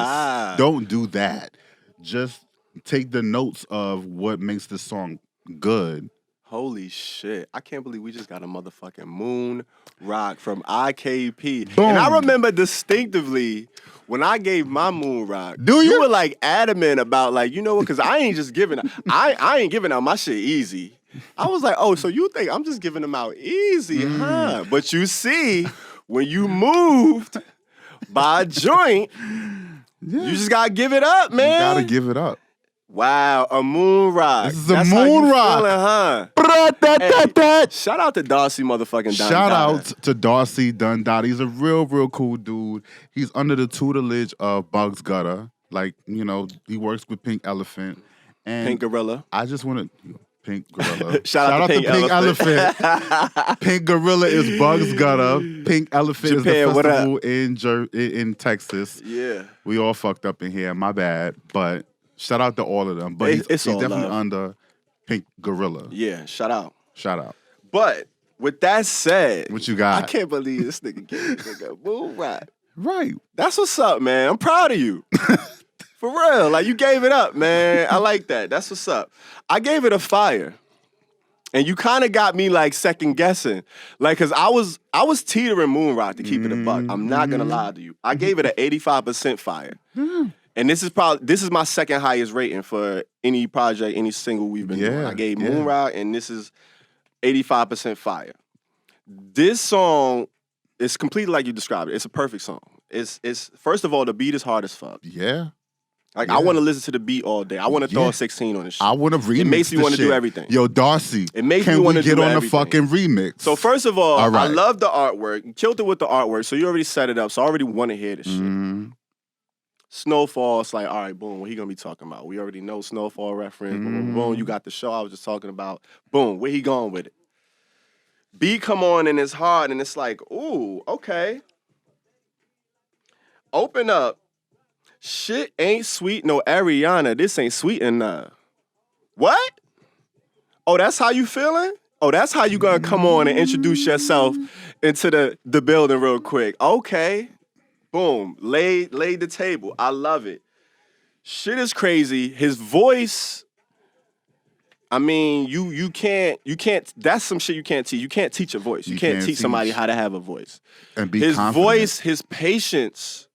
Don't do that. Just take the notes of what makes this song good. Holy shit. I can't believe we just got a motherfucking moon rock from I.K.P. Boom. And I remember distinctly when I gave my moon rock, Do you? were like adamant about like, you know what, because I ain't just giving I ain't giving out my shit easy. I was like, oh, so you think I'm just giving them out easy, huh? But you see, when you moved by a joint, you just gotta give it up, man. You gotta give it up. Wow, a moon rock. This is That's a how moon you rock. Feeling, huh? Hey, shout out to Darcy motherfucking Dada. Shout out to Darcy Dada. He's a real, real cool dude. He's under the tutelage of Bugz Gutta. Like, he works with Pink Elephant. And Pink Gorilla. I just want to... Pink Gorilla. Shout out to Pink Elephant. Pink Gorilla is Bugz Gutta. Pink Elephant Japan, is the festival in Texas. Yeah. We all fucked up in here. My bad. But shout out to all of them. But It's he's all definitely love. under Pink Gorilla. Yeah, shout out. Shout out. But with that said, What you got? I can't believe this nigga gave this nigga a moon rock. Right. That's what's up, man. I'm proud of you. For real. Like, you gave it up, man. I like that. That's what's up. I gave it a fire. And you kind of got me, like, second guessing. Like, because I was teetering moon rock to keep it a buck. I'm not going to lie to you. I gave it an 85% fire. And this is my second highest rating for any project, any single we've been doing. I gave Moon Rock, and this is 85% fire. This song is completely like you described it. It's a perfect song. It's first of all, the beat is hard as fuck. Yeah. Like, I want to listen to the beat all day. I want to throw a 16 on this shit. I want to remix. It makes me want to do everything. Yo, Darcy. It makes me can want we to get do on everything. the fucking remix? So first of all, All right. I love the artwork. You killed it with the artwork, so you already set it up. So I already want to hear this shit. Snowfall, it's like, all right, boom, what he gonna be talking about? We already know Snowfall reference. Boom, boom, boom. You got the show I was just talking about. Boom, where he going with it? Beat come on and it's hard and it's like, ooh, okay. Open up. Shit ain't sweet, no Ariana. This ain't sweet enough. What? Oh, that's how you feeling? Oh, that's how you gonna come on and introduce yourself into the building real quick. Okay. Boom. Laid the table. I love it. Shit is crazy. His voice, I mean, you can't, that's some shit you can't teach. You can't teach a voice. You can't teach somebody how to have a voice. And be his confident. voice, his patience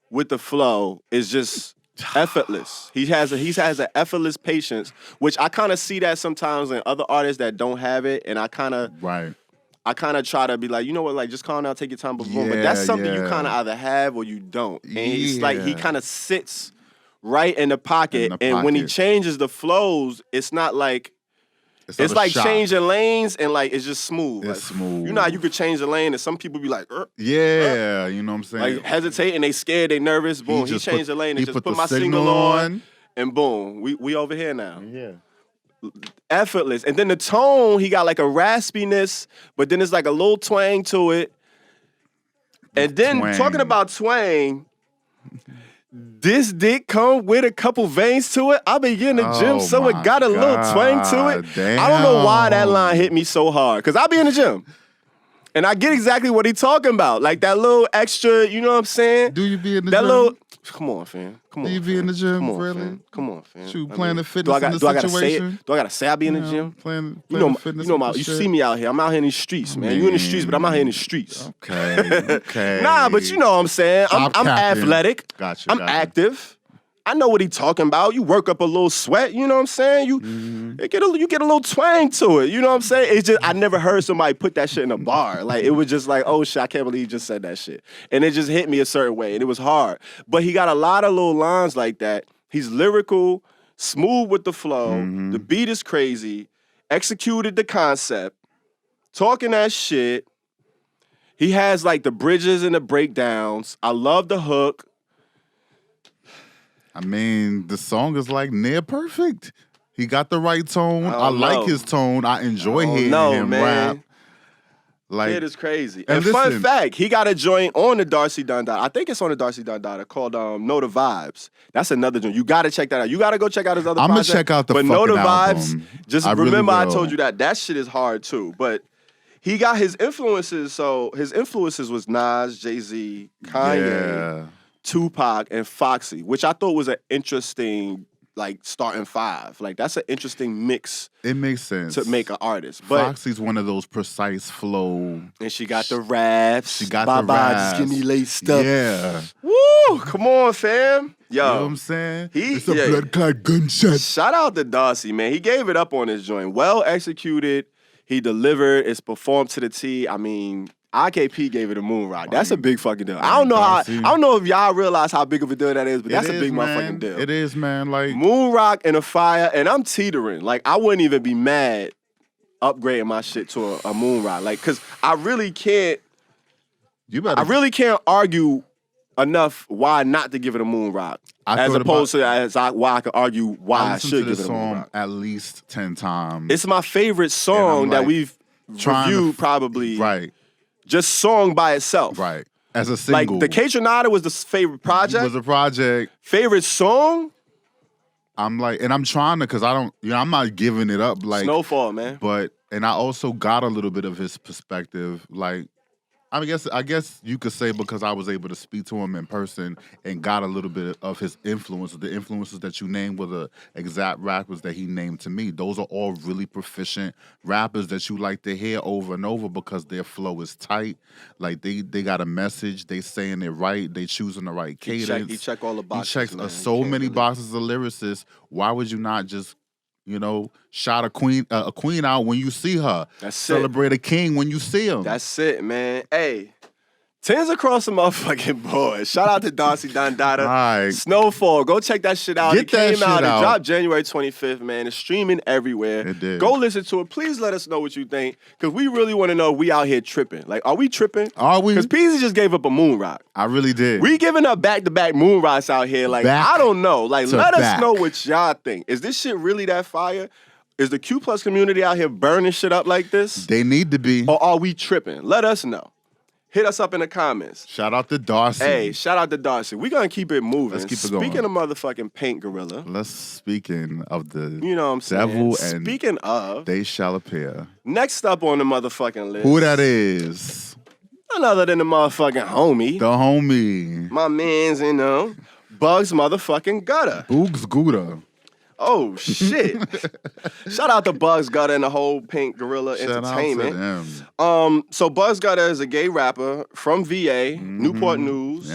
with the flow is just effortless. He has an effortless patience, which I kind of see that sometimes in other artists that don't have it, and I kind of try to be like, you know what, like, just calm down, take your time, but that's something you kind of either have or you don't. And it's like he kind of sits right in the pocket, and when he changes the flows, it's not like It's like changing lanes and like it's just smooth. It's like, smooth. You know how you could change the lane and some people be like, yeah, you know what I'm saying? Like hesitate and they scared, they nervous. Boom, he changed the lane and just put my signal on, and boom, we over here now. Yeah. Effortless. And then the tone, he got like a raspiness, but then it's like a little twang to it. And then talking about twang, this dick come with a couple veins to it. I been in the gym, so it got a little twang to it. Damn. I don't know why that line hit me so hard, because I be in the gym. And I get exactly what he talking about. Like that little extra, you know what I'm saying? Do you be in the that gym? Little, come on, fam. Come on. Do you be in the gym? Come on, really? Fam. Come on, fam. Shoot, Planet Fitness do I in the gotta say situation? it? Do I gotta say I be in the gym? Planet You Fitness know you see me out here. I'm out here in these streets, man. You in the streets, but I'm out here in the streets. Okay. Nah, but you know what I'm saying. I'm athletic. Gotcha. I'm active. I know what he talking about. You work up a little sweat, you know what I'm saying? You get a little twang to it, you know what I'm saying? It's just I never heard somebody put that shit in a bar. Like it was just like, oh shit, I can't believe you just said that shit. And it just hit me a certain way, and it was hard. But he got a lot of little lines like that. He's lyrical, smooth with the flow. The beat is crazy. Executed the concept. Talking that shit. He has like the bridges and the breakdowns. I love the hook. I mean, the song is like near perfect. He got the right tone. I like his tone. I enjoy hearing him rap. Like it is crazy. And fun fact, he got a joint on the Darcy Dada. I think it's on the Darcy Dada called Know the Vibes. That's another joint. You got to check that out. You got to go check out his other project. I'm going to check out the fucking But Know the album. Vibes, just remember I told you that. That shit is hard too. But he got his influences. So his influences was Nas, Jay-Z, Kanye, Tupac, and Foxy, which I thought was an interesting like starting five. Like that's an interesting mix. It makes sense to make an artist. But Foxy's one of those precise flow. And she got the raps. She got the raps. Just give me laced up. Yeah. Woo! Come on, fam. Yo. You know what I'm saying? It's a blood clot gunshot. Shout out to Darcy, man. He gave it up on his joint. Well executed. He delivered. It's performed to the T. I mean, I.K.P. gave it a moon rock. That's a big fucking deal. I don't know if y'all realize how big of a deal that is, but that's a big motherfucking deal. It is, man. Like moon rock and a fire, and I'm teetering. Like I wouldn't even be mad upgrading my shit to a moon rock. Like, cause I really can't argue enough why not to give it a moon rock. Why I could argue why I should give it a moon rock. At least 10 times. It's my favorite song that we've reviewed probably. Right. Just song by itself. Right. As a single. Like, the K-Tronada was the favorite project. It was a project. Favorite song? I'm like, and I'm trying to, because I don't, I'm not giving it up. Like Snowfall, man. But, and I also got a little bit of his perspective. Like, I guess you could say because I was able to speak to him in person and got a little bit of his influence. The influences that you named were the exact rappers that he named to me. Those are all really proficient rappers that you like to hear over and over because their flow is tight. Like they got a message, they saying it right, they choosing the right cadence. He check all the boxes. He checks so many boxes of lyricists. Why would you not just shout a queen out when you see her. That's Celebrate a king when you see him. That's it, man. Hey, tens across the motherfucking board. Shout out to Darcy Dada. Right. Snowfall. Go check that shit out. It came out. It dropped January 25th, man. It's streaming everywhere. It did. Go listen to it. Please let us know what you think, because we really want to know if we out here tripping. Like, are we tripping? Are we? Because Peasy just gave up a moon rock. I really did. We giving up back-to-back moon rocks out here. Like, I don't know. Like, let us know what y'all think. Is this shit really that fire? Is the Q+ community out here burning shit up like this? They need to be. Or are we tripping? Let us know. Hit us up in the comments. Shout out to Darcy. Hey, shout out to Darcy. We're going to keep it moving. Let's keep it going. Speaking of motherfucking Paint Gorilla. Speaking of the you know what I'm saying? Devil and speaking of, they shall appear. Next up on the motherfucking list. Who that is? None other than the motherfucking homie. The homie. My man's, Bugz motherfucking Gutta. Bugz Gutta. Oh, shit. Shout out to Bugz Gutta and the whole Pink Gorilla Entertainment. So Bugz Gutta is a gay rapper from VA, Newport News.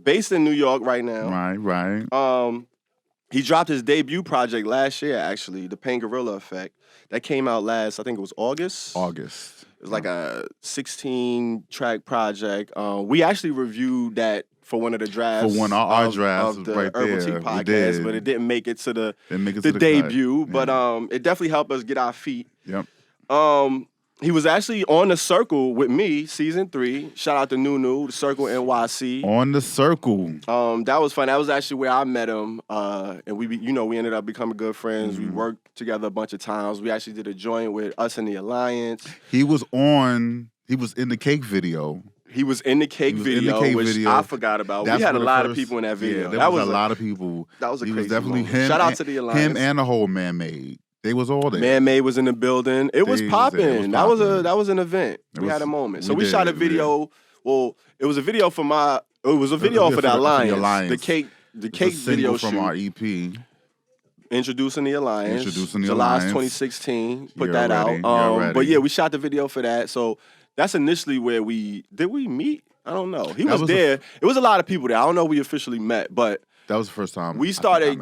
Based in New York right now. Right. He dropped his debut project last year, actually, The Pain Gorilla Effect. That came out I think it was August. August. It's like a 16-track project. We actually reviewed that for one of the drafts. For one of our drafts of the right Herbal Tea there. Podcast, but it didn't make it to the the debut. cut. But it definitely helped us get our feet. Yep. He was actually on The Circle with me, season 3. Shout out to Nunu, The Circle NYC. On The Circle. That was fun. That was actually where I met him, and we ended up becoming good friends. We worked together a bunch of times. We actually did a joint with Us in the Alliance. He was in the Cake video. He was in the Cake video, which I forgot about. We had a lot of people in that video. Yeah, there was a lot of people. That was a crazy was definitely moment. him. Shout out to the Alliance. Him and the whole Man-Made. They was all there. Man-Made was in the building. It was popping. That was an event. We had a moment. So we shot a video. Yeah. Well, it was a video for the Alliance. The cake video shoot from our EP. Introducing the Alliance. July 2016. Put that out. But yeah, we shot the video for that. So that's initially where did we meet? I don't know. He was there. It was a lot of people there. I don't know if we officially met, but that was the first time we started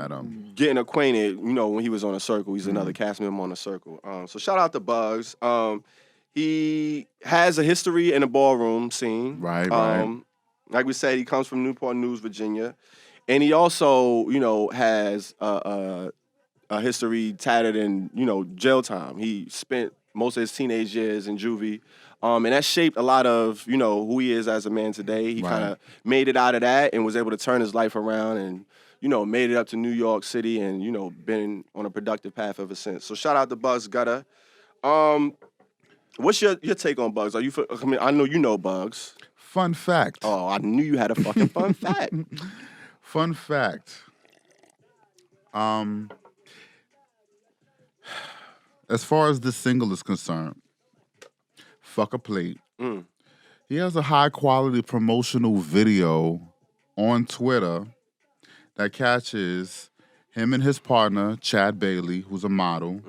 getting acquainted, when he was on The Circle. He's another cast member on The Circle. So shout out to Bugz. He has a history in the ballroom scene. Right. Like we said, he comes from Newport News, Virginia. And he also, has a history tatted in, jail time. He spent most of his teenage years in juvie. And that shaped a lot of, who he is as a man today. He kind of made it out of that and was able to turn his life around and, made it up to New York City and, been on a productive path ever since. So shout out to Bugz Gutta. What's your take on Bugz? I know you know Bugz. Fun fact. Oh, I knew you had a fucking fun fact. Fun fact. As far as this single is concerned, Fuck a Plate. He has a high-quality promotional video on Twitter that catches him and his partner, Chad Bailey, who's a model,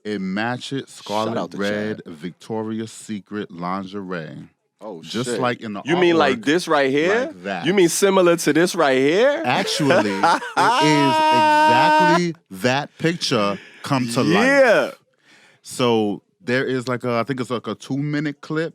in matching Scarlet Red Victoria's Secret lingerie. Oh, just shit. like in the You mean like this right here? Like that. You mean similar to this right here? Actually, it is exactly that picture come to life. Yeah. So there is I think it's like a 2-minute clip,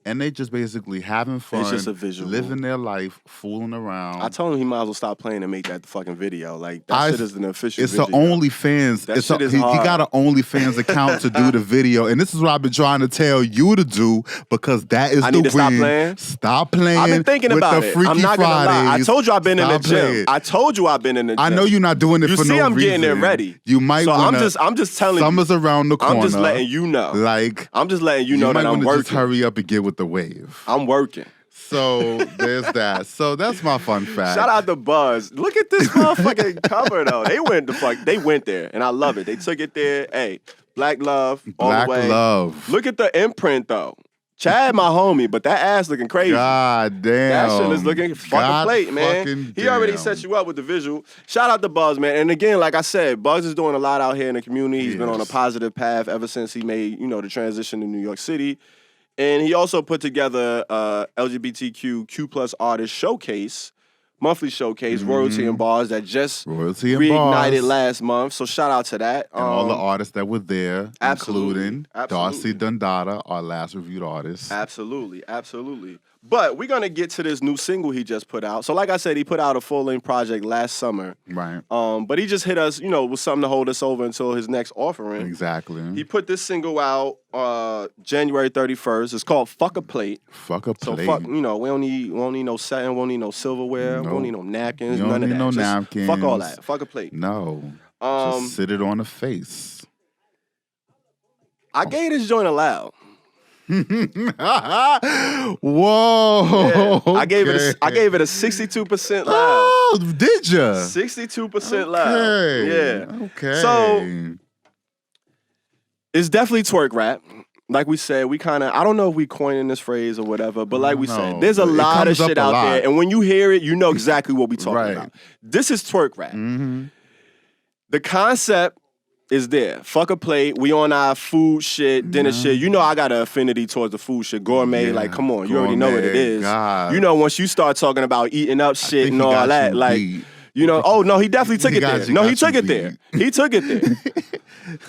and they just basically having fun. It's just a visual. Living their life, fooling around. I told him he might as well stop playing and make that fucking video. Like, that shit is an official It's video. the OnlyFans. That shit is hard. He got an OnlyFans account to do the video, and this is what I've been trying to tell you to do, because that is I need to stop playing? Stop playing. I've been thinking about it. I'm not going to lie. I told you I've been in the gym. I told you I've been in the gym. I know you're not doing it for no reason. You see I'm getting there ready. You might want to. I'm just telling you. Summer's around the corner. I'm just letting you know. I'm just letting you know that I'm working. Just hurry up and get with the wave. I'm working. So there's that. So that's my fun fact. Shout out to Bugz. Look at this motherfucking cover though. They went there, and I love it. They took it there. Hey, black love all the way. Black love. Look at the imprint though. Chad, my homie, but that ass looking crazy. God damn. That shit is looking fucking plate, man. He already set you up with the visual. Shout out to Bugz, man. And again, like I said, Bugz is doing a lot out here in the community. He's been on a positive path ever since he made, the transition to New York City. And he also put together LGBTQ Q+ artist showcase, monthly showcase, Royalty and Bars, that just reignited last month. So shout out to that. And all the artists that were there, including Absolutely. Darcy Dada, our last reviewed artist. Absolutely. But we're going to get to this new single he just put out. So like I said, he put out a full-length project last summer. Right. But he just hit us, with something to hold us over until his next offering. Exactly. He put this single out January 31st. It's called Fuck a Plate. Fuck a Plate. So fuck, we don't need no setting, we don't need no silverware, we don't need no napkins, you don't none need of that. no Just napkins. fuck all that. Fuck a plate. No. Just sit it on the face. I gave this joint a loud. Whoa! Yeah. I gave it a 62% loud. Oh, did ya? 62% loud. Yeah. Okay. So it's definitely twerk rap. Like we said, I don't know if we coining this phrase or whatever, but like we said, there's a lot of shit out there. And when you hear it, you know exactly what we're talking about. This is twerk rap. Mm-hmm. The concept is there. Fuck a plate. We on our food shit, dinner shit. I got an affinity towards the food shit. Gourmet, like, come on. You already know what it is. God. Once you start talking about eating up shit and all that, like, oh, no, he definitely took it there. No, he took it there. He took it there.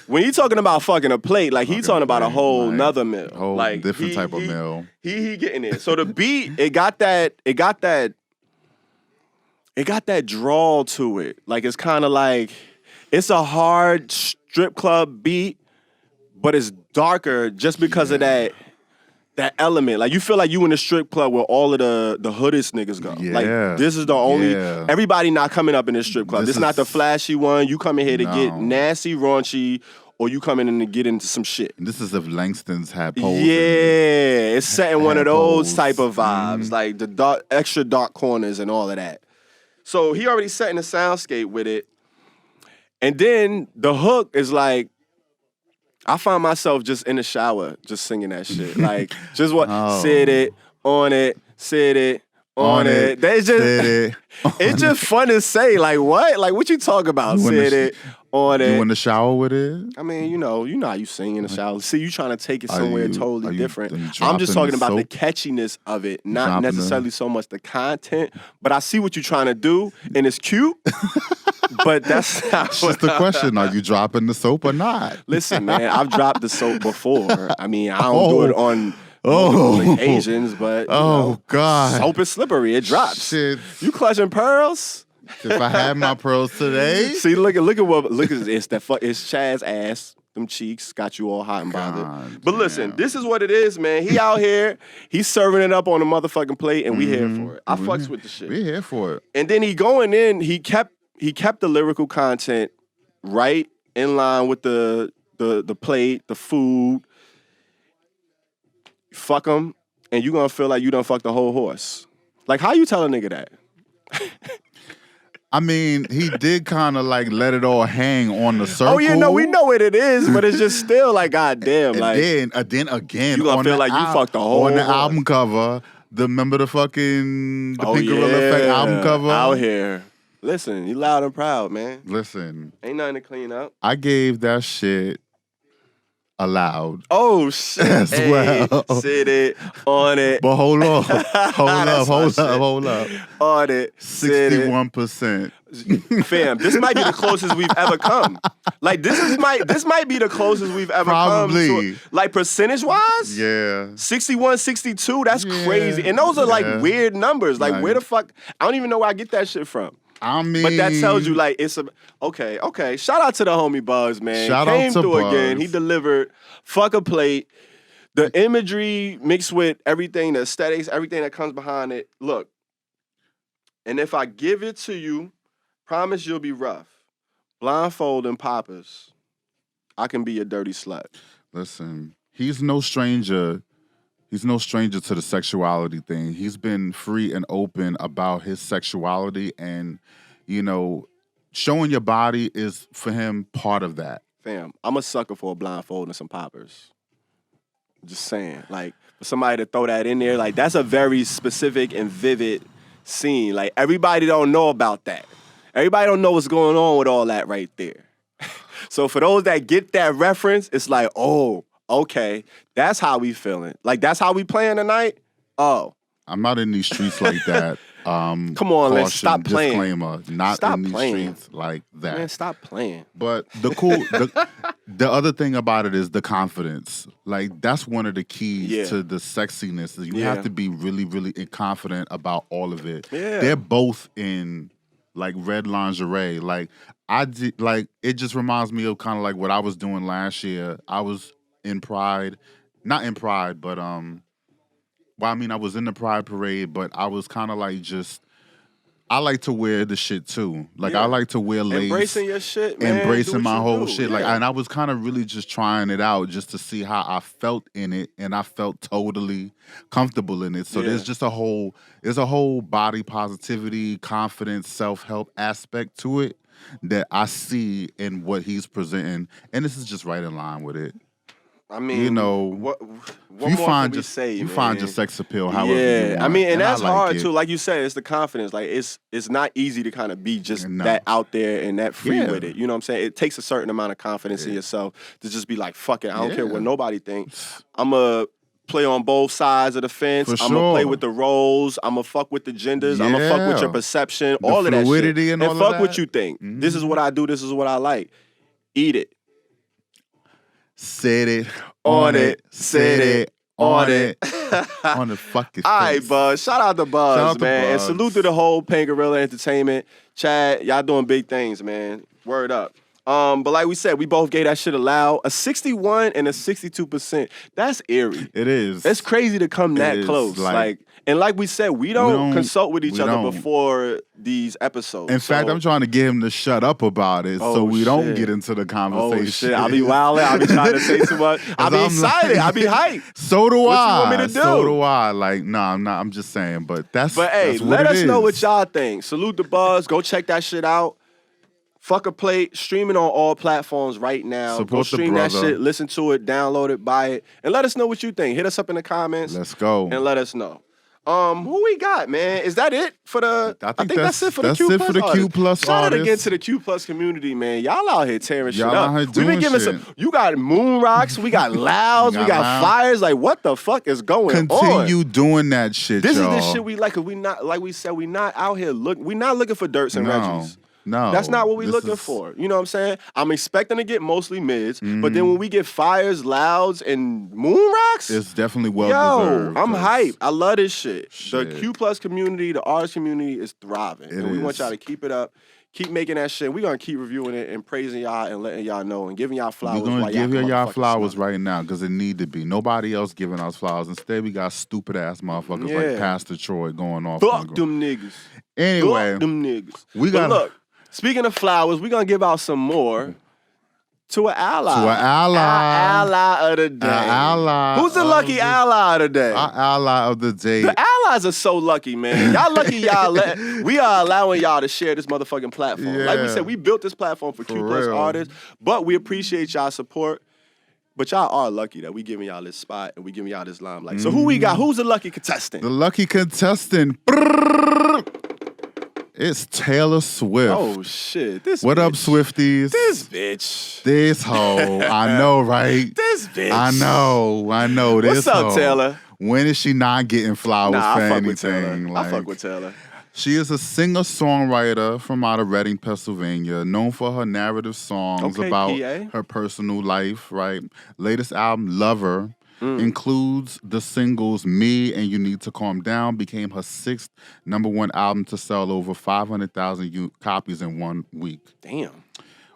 when he talking about fucking a plate, like he talking about a whole like, nother meal, whole like different type of meal. He getting it. So the beat, it got that drawl to it. Like it's kind of like it's a hard strip club beat, but it's darker just because of that element. Like you feel like you in the strip club where all of the hoodest niggas go. Yeah. Like this is the only everybody not coming up in this strip club. This is not the flashy one. You come in here to get nasty, raunchy, or you come in to get into some shit. This is if Langston's had poles. Yeah, it's setting one of those type of vibes, like the extra dark corners and all of that. So he already setting the soundscape with it. And then the hook is like, I find myself just in the shower, just singing that shit. Like, just sit it, on it, sit it, on it. It's just, it's just fun to say. Like, what? Like, what you talk about? Sit it, on it. You in the shower with it? I mean, you know how you sing in the shower. See, you trying to take it somewhere totally different. Are I'm just talking about the soap? catchiness of it, not necessarily so much the content. But I see what you're trying to do, and it's cute. But that's not It's just the question. Are you dropping the soap or not? Listen, man, I've dropped the soap before. I mean, I don't do it on multiple occasions, but God, soap is slippery. It drops. Shit. You clutching pearls? If I had my pearls today. See, look at it's Chad's ass. Them cheeks got you all hot and bothered. But listen, this is what it is, man. He out here, he's serving it up on a motherfucking plate, and we here for it. I fucks with the shit. We here for it. And then he going in, he kept the lyrical content right in line with the plate, the food. Fuck him, and you gonna feel like you done fucked the whole horse. Like, how you tell a nigga that? I mean, he did kind of like let it all hang on the circle. Oh yeah, no, we know what it is, but it's just still like, goddamn, like. And then again, you gonna feel like you fucked the whole on the horse. album cover. Remember the fucking Pink Gorilla Effect album cover out here. Listen, you loud and proud, man. Listen, ain't nothing to clean up. I gave that shit a loud. Oh shit! As well. Sit it on it. But hold on, hold up. On it. 61%. Fam, this might be the closest we've ever come. Like this might be the closest we've ever come to. Like percentage wise? Yeah. 61, 62, that's crazy. And those are like weird numbers. Like where the fuck? I don't even know where I get that shit from. I mean, but that tells you like it's okay. Shout out to the homie Bugz, man. Shout Came out to through Bugz. again. He delivered. Fuck a plate. The imagery mixed with everything, the aesthetics, everything that comes behind it. Look, and if I give it to you, promise you'll be rough. Blindfold and poppers. I can be a dirty slut. Listen, he's no stranger. He's no stranger to the sexuality thing. He's been free and open about his sexuality, and, you know, showing your body is, for him, part of that. Fam, I'm a sucker for a blindfold and some poppers. Just saying. Like, for somebody to throw that in there, like, that's a very specific and vivid scene. Like, everybody don't know about that. Everybody don't know what's going on with all that right there. So for those that get that reference, it's like, oh, okay, that's how we feeling. Like, that's how we playing tonight? Oh. I'm not in these streets like that. Come on, let's stop playing. Disclaimer, not stop in these playing. streets like that. Man, stop playing. But the other thing about it is the confidence. Like, that's one of the keys to the sexiness. You have to be really, really confident about all of it. Yeah. They're both in, like, red lingerie. Like, it just reminds me of kind of like what I was doing last year. I was in Pride. Not in Pride, but well, I mean, I was in the Pride Parade, but I was kind of like I like to wear the shit too. Like, I like to wear lace. Embracing your shit, man. Embracing my whole shit. Yeah. Like, and I was kind of really just trying it out just to see how I felt in it, and I felt totally comfortable in it. So there's just a whole body positivity, confidence, self-help aspect to it that I see in what he's presenting, and this is just right in line with it. I mean, you know, what you more find can we say, you man? find your sex appeal however you want. I mean, and that's I like hard it. too. Like you said, it's the confidence. Like it's not easy to kind of be just that out there and that free with it. You know what I'm saying? It takes a certain amount of confidence in yourself to just be like, fuck it, I don't care what nobody thinks. I'ma play on both sides of the fence. For I'm gonna play sure. with the roles. I'm gonna fuck with the genders. I'm gonna fuck with your perception. All of that shit. fluidity and all of fuck that. what you think. This is what I do. This is what I like. Eat it. Said it, On it, said it, on it. On the fucking face. All right, Bugz. Shout out to Bugz, Shout out to man. And Bugz. salute to the whole Pain Gorilla Entertainment. Chad, y'all doing big things, man. Word up. But like we said, we both gave that shit a loud. A 61 and a 62%. That's eerie. It is. It's crazy to come that is, close. like- And like we said, we don't consult with each we other don't. before these episodes. In fact, I'm trying to get him to shut up about it so we don't shit. get into the Oh conversation. shit! I'll be wilding. I'll be trying to say too much. I'll be I'm excited. I'll be hyped. So do What I. you want me to do? So do I. Like, nah, I'm not. I'm just saying. But that's. But hey, that's what let it us know is. what y'all think. Salute the Buzz. Go check that shit out. Fuck a Plate, streaming on all platforms right now. Support Go the stream that brother. shit, listen to it, download it, buy it, and let us know what you think. Hit us up in the comments. Let's go. And let us know. Who we got, man? Is that it for the? I think that's it for the that's Q it plus for the Q artists. plus Shout out again artists. to the Q plus community, man. Y'all out here tearing shit Y'all up. out here We've doing been giving shit. some. You got moon rocks, we got louds, we We got got fires. Like what the fuck is going on? Continue doing that shit, This y'all. is the shit we like. Cause we not like we said. We not out here we not looking for Dirts and No. Reggies. No. That's not what we This looking is- for. You know what I'm saying? I'm expecting to get mostly mids, but then when we get fires, louds, and moon rocks, It's definitely well yo, deserved. I'm 'cause hyped. I love this shit. Shit. The Q plus community, the artist community is thriving. It and we want is. y'all to keep it up. Keep making that shit. We're gonna keep reviewing it and praising y'all and letting y'all know and giving y'all flowers. We're gonna while give y'all y'all motherfucking flowers smile. right now because it need to be. Nobody else giving us flowers. Instead, we got stupid ass motherfuckers Yeah. like Pastor Troy going off. on Fuck the them niggas. Anyway, Fuck them niggas. we But gotta- look. Speaking of flowers, we're gonna give out some more to an ally. To an ally. Our ally of the day. Our ally Who's the of lucky the- ally of the day? our ally of the day. The allies are so lucky, man. Y'all lucky we are allowing y'all to share this motherfucking platform. Like we Yeah. said, we built this platform for Q plus real. artists, but we appreciate y'all support. But y'all are lucky that we giving y'all this spot and we giving y'all this limelight. So who we got? Who's the lucky contestant? The lucky contestant. It's Taylor Swift. Oh shit. This What up, bitch. Swifties? This bitch. This hoe. I know, right? This bitch. I know. This What's up, hoe. Taylor? When is she not getting flowers Nah, for I fuck with anything? Taylor. Like, I fuck with Taylor. She is a singer-songwriter from out of Reading, Pennsylvania, known for her narrative songs Okay, about PA. her personal life, right? Latest album, Lover, includes the singles Me and You Need to Calm Down, became her 6th #1 album to sell over 500,000 copies in 1 week. Damn.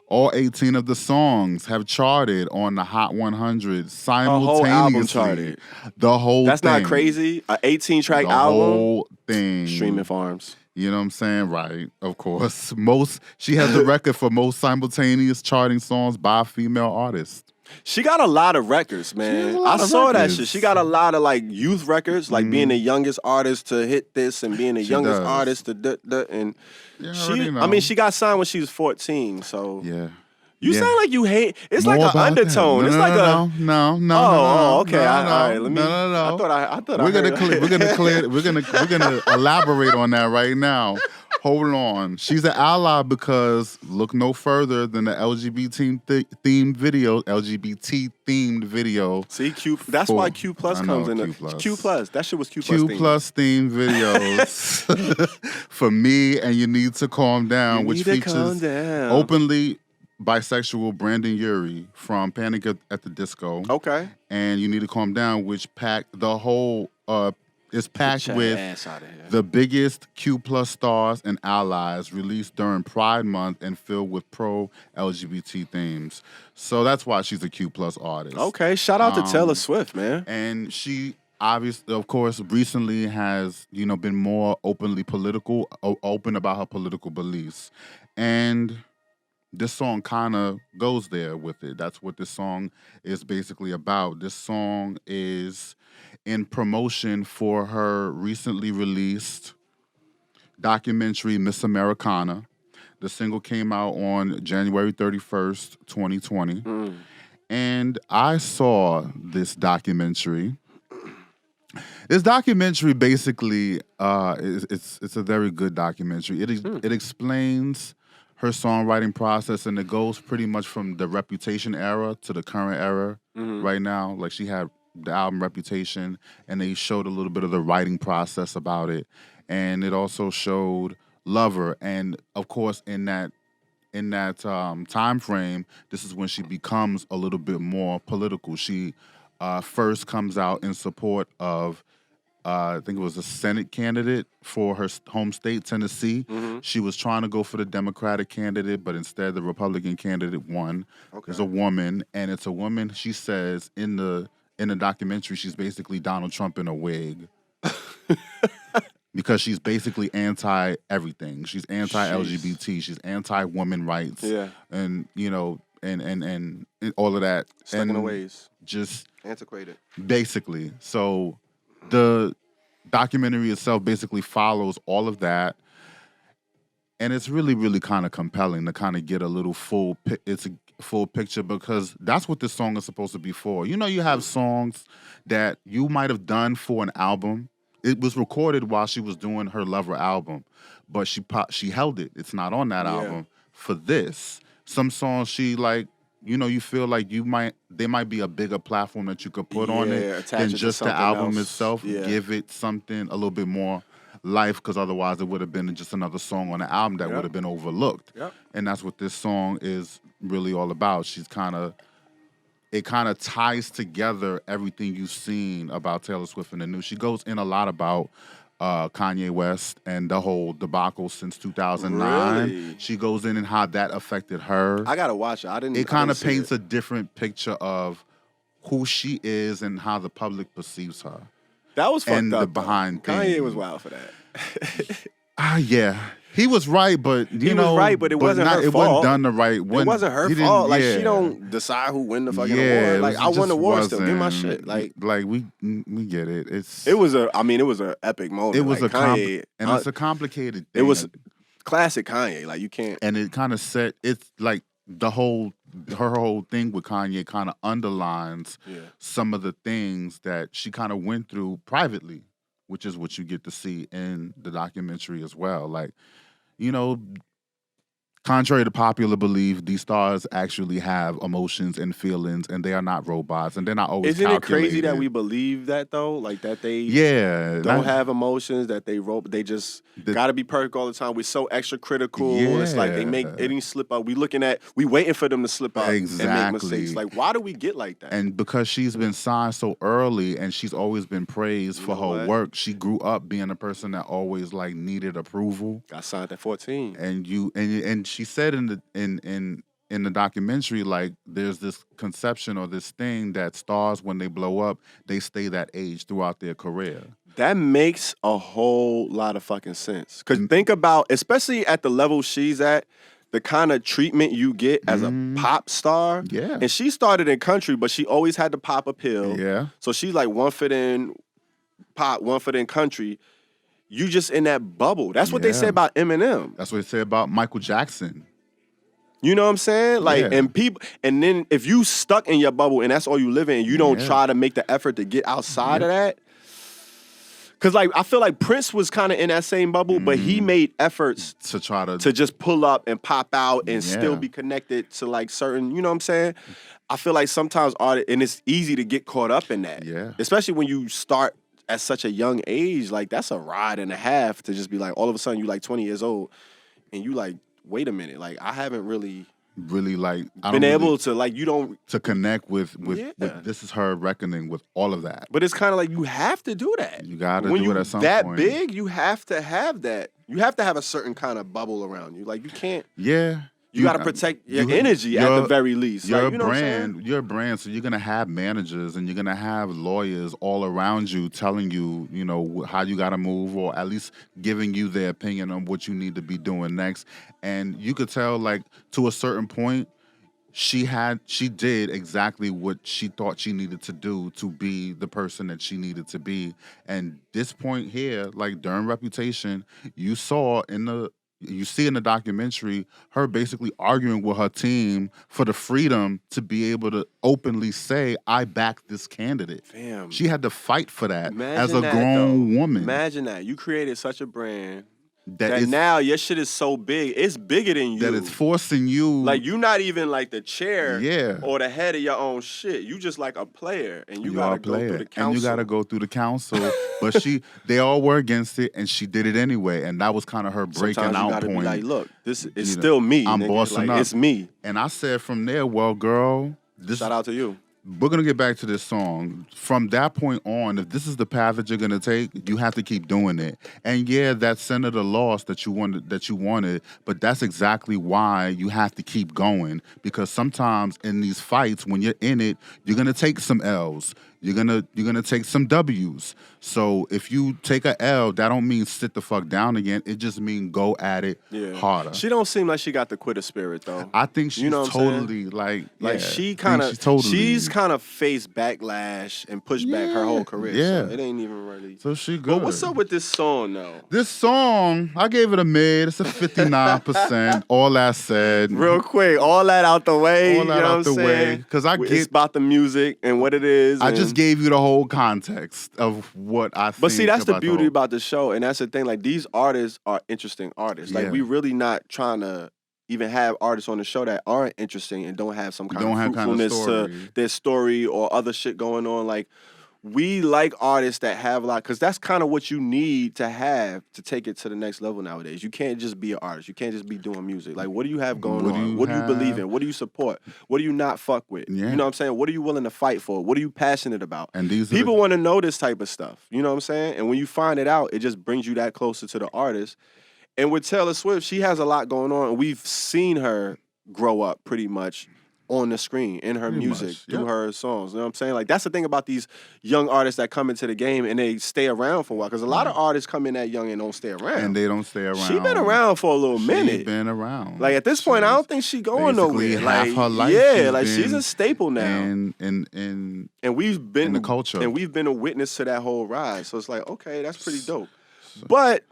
All 18 of the songs have charted on the Hot 100 whole album simultaneously. charted. The whole That's thing. not crazy. An 18-track The album. whole thing. Streaming farms. You know what I'm saying? Right, of course. She has the record for most simultaneous charting songs by a female artist. She got a lot of records, has man. a lot I of saw that records. shit. She got a lot of like youth records, like being the youngest artist to hit this and being the She youngest does. artist to and Yeah, I she already know. I mean she got signed when she was 14. So Yeah. you Yeah. sound like you hate it's More like an about that. undertone. No, it's no, like no, a no, okay. no, All no, right, let me no. I thought I We're heard gonna elaborate on that right now. Hold on. She's an ally because look no further than the LGBT themed video. See Q. That's Cool. why Q plus I know, comes in. Q plus. Q plus. That shit was Q plus. Q theme. plus themed videos for Me and You Need to Calm Down, You which need to calm features down. openly bisexual Brandon Urie from Panic at the Disco. Okay. And You Need to Calm Down, which packed the whole is packed Get your with ass outta here. the biggest Q plus stars and allies released during Pride Month and filled with pro LGBT themes. So that's why she's a Q plus artist. Okay. Shout out to Taylor Swift, man. And she obviously, of course, recently has, been more openly political, open about her political beliefs. And this song kind of goes there with it. That's what this song is basically about. This song is in promotion for her recently released documentary, Miss Americana. The single came out on January 31st, 2020. And I saw this documentary. This documentary basically, it's a very good documentary. It explains her songwriting process, and it goes pretty much from the Reputation era to the current era right now. Like she had the album Reputation, and they showed a little bit of the writing process about it. And it also showed Lover. And of course, in that time frame, this is when she becomes a little bit more political. She first comes out in support of I think it was a Senate candidate for her home state, Tennessee. Mm-hmm. She was trying to go for the Democratic candidate, but instead the Republican candidate won. Okay. There's a woman, and it's a woman. She says in the documentary, she's basically Donald Trump in a wig. Because she's basically anti everything. She's anti LGBT. She's anti women rights. Yeah. And you know, and all of that. Stuck in the ways. Just antiquated. Basically. So the documentary itself basically follows all of that. And it's really, really kind of compelling to kind of get a little full picture, because that's what this song is supposed to be for. You know, you have songs that you might have done for an album. It was recorded while she was doing her Lover album, but she held it. It's not on that album. For this, some songs she like, you know, you feel like there might be a bigger platform that you could put on it than just the album itself. Give it something a little bit more life, because otherwise it would have been just another song on the album that would have been overlooked. And that's what this song is really all about. It kind of ties together everything you've seen about Taylor Swift in the news. She goes in a lot about Kanye West and the whole debacle since 2009. Really? She goes in and how that affected her. I gotta watch it. It kind of paints a different picture of who she is and how the public perceives her. That was fucked and up. The behind Kanye thing. was wild for that. Yeah. He was right, but he was right, but it wasn't her fault. It wasn't done the right way. It wasn't her fault. Like, she don't decide who win the fucking award. Like, I won the award still. Give my shit. Like we get it. It was an epic moment. It was like, Kanye, it's a complicated thing. It was classic Kanye. Like, you can't. And it kind of it's like her whole thing with Kanye kind of underlines some of the things that she kind of went through privately, which is what you get to see in the documentary as well. Like, you know, contrary to popular belief, these stars actually have emotions and feelings, and they are not robots, and they're not always Isn't calculated. it crazy that we believe that, though? Like, that they don't have emotions, that they just got to be perfect all the time. We're so extra critical. Yeah. It's like they didn't slip up. We waiting for them to slip up and make mistakes. Like, why do we get like that? And because she's been signed so early and she's always been praised for her work, she grew up being a person that always like needed approval. Got signed at 14. And she said in the documentary, like, there's this conception or this thing that stars, when they blow up, they stay that age throughout their career. That makes a whole lot of fucking sense. Because think about, especially at the level she's at, the kind of treatment you get as a pop star. Yeah. And she started in country, but she always had the pop appeal. Yeah. So she's like one foot in pop, one foot in country. You just in that bubble. That's what they say about Eminem. That's what they say about Michael Jackson. You know what I'm saying? Like, and then if you stuck in your bubble and that's all you live in, and you don't try to make the effort to get outside of that. Cause like, I feel like Prince was kind of in that same bubble, but he made efforts to try to just pull up and pop out and still be connected to like certain, you know what I'm saying? I feel like sometimes art, and it's easy to get caught up in that. Yeah. Especially when you start at such a young age. Like, that's a ride and a half to just be like, all of a sudden you like 20 years old and you like, wait a minute, like, I haven't really like been able to, like, you don't to connect with this is her reckoning with all of that. But it's kind of like, you have to do that. You gotta do it at some point. That big, you have to have that. You have to have a certain kind of bubble around you. Like, you can't. Yeah. You got to protect your energy at the very least. You're like, you know you're a brand, so you're going to have managers and you're going to have lawyers all around you telling you, you know, how you got to move, or at least giving you their opinion on what you need to be doing next. And you could tell, like, to a certain point, she did exactly what she thought she needed to do to be the person that she needed to be. And this point here, like during Reputation, you see in the documentary her basically arguing with her team for the freedom to be able to openly say, I back this candidate. Fam. She had to fight for that Imagine as a that, grown though. woman. Imagine that. You created such a brand. that now your shit is so big, it's bigger than you. That it's forcing you. Like, you not even like the chair Yeah. or the head of your own shit. You just like a player, and you gotta go through the council. And you gotta go through the council. But they all were against it, and she did it anyway. And that was kind of her breaking Sometimes you out gotta point. Be like, look, this is still me. I'm nigga. bossing up. It's me. And I said from there, well, girl, Shout out to you. We're gonna get back to this song. From that point on, if this is the path that you're gonna take, you have to keep doing it. And yeah, that senator lost that you wanted, but that's exactly why you have to keep going. Because sometimes in these fights, when you're in it, you're gonna take some L's. You're gonna take some W's. So if you take a L, that don't mean sit the fuck down again. It just means go at it harder. She don't seem like she got the quitter spirit though. I think she's totally she's kind of faced backlash and pushed back her whole career. Yeah, so it ain't even really. So she good. But what's up with this song though? This song, I gave it a mid. It's a 59%. All that said. Real quick, all that out the way. All that out the way, because it's about the music and what it is. I just gave you the whole context of what I think. But see, that's the beauty about the show, and that's the thing. Like, these artists are interesting artists. Like, we really not trying to even have artists on the show that aren't interesting and don't have some kind of fruitfulness to their story or other shit going on. Like, we like artists that have a lot, because that's kind of what you need to have to take it to the next level nowadays. You can't just be an artist. You can't just be doing music. Like, what do you have going on? What do you believe in? What do you support? What do you not fuck with? Yeah. You know what I'm saying? What are you willing to fight for? What are you passionate about? And these people want to know this type of stuff. You know what I'm saying? And when you find it out, it just brings you that closer to the artist. And with Taylor Swift, she has a lot going on. And we've seen her grow up pretty much on the screen, in her music, through her songs. You know what I'm saying? Like, that's the thing about these young artists that come into the game and they stay around for a while. Because a lot of artists come in that young and don't stay around. And they don't stay around. She been around for a little minute. She been around. Like, at this point, I don't think she going nowhere. Half like, her life. Yeah, like, she's a staple now. And we've been in the culture. And we've been a witness to that whole rise. So it's like, okay, that's pretty dope. But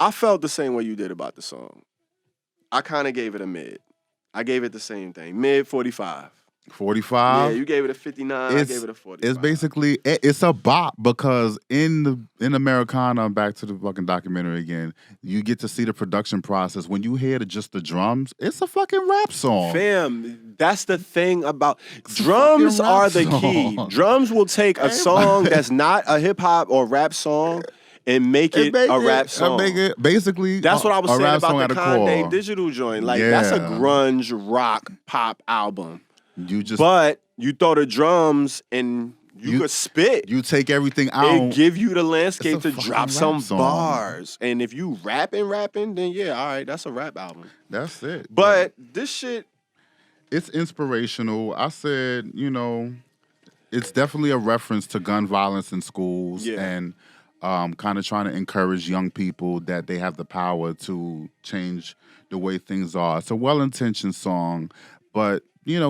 I felt the same way you did about the song. I kind of gave it a mid. I gave it the same thing. Mid 45. 45? Yeah, you gave it a 59. I gave it a 45. It's basically, it's a bop, because in Americana, back to the fucking documentary again, you get to see the production process. When you hear just the drums, it's a fucking rap song. Fam, that's the thing about drums are the key. Drums will take a song that's not a hip hop or rap song and make it a rap song. Basically, that's what I was saying about the Conde core. Digital joint. Like, that's a grunge rock pop album. But you throw the drums and you could spit. You take everything out. It give you the landscape to drop some bars. And if you rapping, then yeah, all right, that's a rap album. That's it. But this shit, it's inspirational. I said, it's definitely a reference to gun violence in schools and kind of trying to encourage young people that they have the power to change the way things are. It's a well-intentioned song, but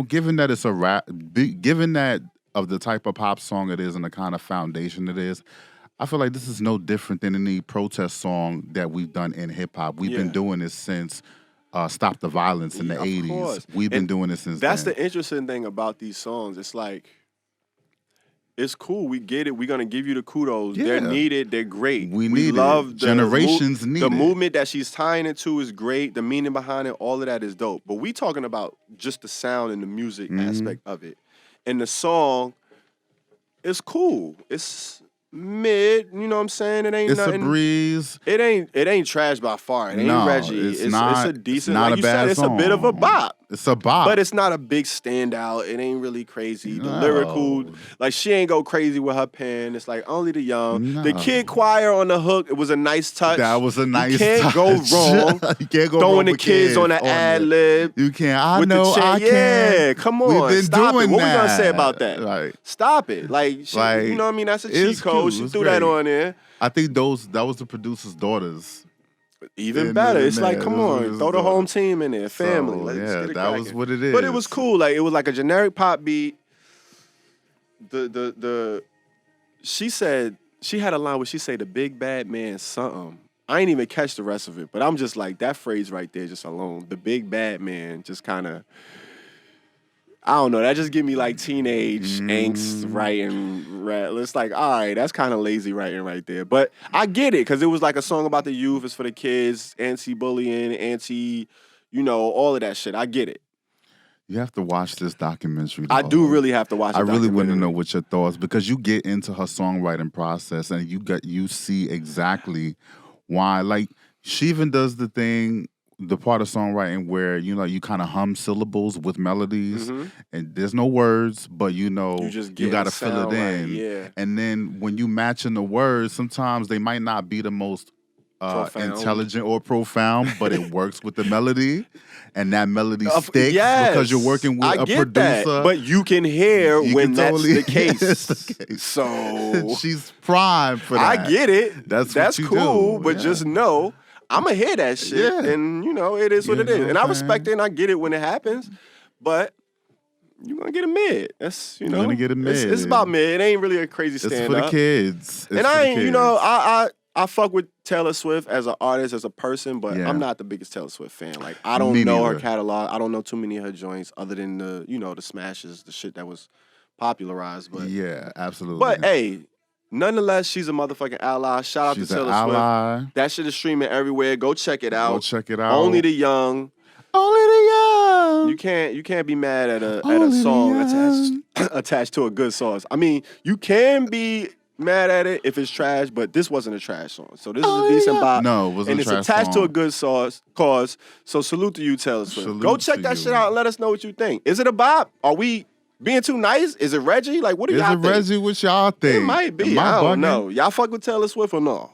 given that it's a rap, given that of the type of pop song it is and the kind of foundation it is, I feel like this is no different than any protest song that we've done in hip hop. We've been doing this since Stop the Violence in the 80s. Course. We've been doing this since That's then. the interesting thing about these songs. It's like, it's cool. We get it. We're going to give you the kudos. Yeah. They're needed. They're great. We love generations need the movement that she's tying it to is great. The meaning behind it, all of that is dope. But we talking about just the sound and the music aspect of it. And the song is cool. It's mid, you know what I'm saying? It ain't it's nothing. It's a breeze. It ain't trash by far. It ain't Reggie. It's a decent, it's not like a you bad said, it's song. a bit of a bop. It's a bop. But it's not a big standout. It ain't really crazy. The lyrical, like, she ain't go crazy with her pen. It's like Only the Young. The kid choir on the hook, it was a nice touch. That was a nice touch. You can't go wrong. You can't go Throwing wrong the kids on the ad lib. You can't. I can't. Yeah, come on. We've been Stop doing it. What that. we gonna say about that? Like, stop it. Like, you know what I mean? That's a cheat code. She threw that on there. I think that was the producer's daughters. Even better. It's like, come on, throw the home team in there, family. So, Let's get it that cracking. was what it is. But it was cool. Like, it was like a generic pop beat. She said, she had a line where she said, the big bad man something. I ain't even catch the rest of it, but I'm just like, that phrase right there just alone, the big bad man, just kind of, I don't know. That just give me like teenage angst writing. It's like, all right, that's kind of lazy writing right there. But I get it because it was like a song about the youth. It's for the kids, anti-bullying, all of that shit. I get it. You have to watch this documentary. I do really have to watch it. I really want to know what your thoughts, because you get into her songwriting process and you see exactly why. Like, she even does the part of songwriting where, you kind of hum syllables with melodies and there's no words, but you got to fill it in. Right, yeah. And then when you match in the words, sometimes they might not be the most intelligent or profound, but it works with the melody, and that melody sticks because you're working with a producer. That, but you can hear when that's the case. It's the case. So she's primed for that. I get it. That's cool, do. but just know I'm gonna hear that shit, and it is what it is, and I respect it and I get it when it happens, but. You're going to get a mid. That's, You're going to get a mid. It's about mid. It ain't really a crazy stand-up. It's for the kids. And I ain't, I fuck with Taylor Swift as an artist, as a person, but I'm not the biggest Taylor Swift fan. Like, I don't know her catalog. I don't know too many of her joints other than the, the smashes, the shit that was popularized. But yeah, absolutely. But, hey, nonetheless, she's a motherfucking ally. Shout out to Taylor Swift. That shit is streaming everywhere. Go check it out. Only the Young. Only the Young. You can't be mad at a song attached to a good sauce. I mean, you can be mad at it if it's trash, but this wasn't a trash song. So this is a decent bop. No, it wasn't and a trash it's attached song. to a good cause. So salute to you, Taylor Swift. Go check that shit out and let us know what you think. Is it a bop? Are we being too nice? Is it Reggie? Like, what do y'all think? Is it Reggie? What y'all think? It might be. I don't know. Y'all fuck with Taylor Swift or no?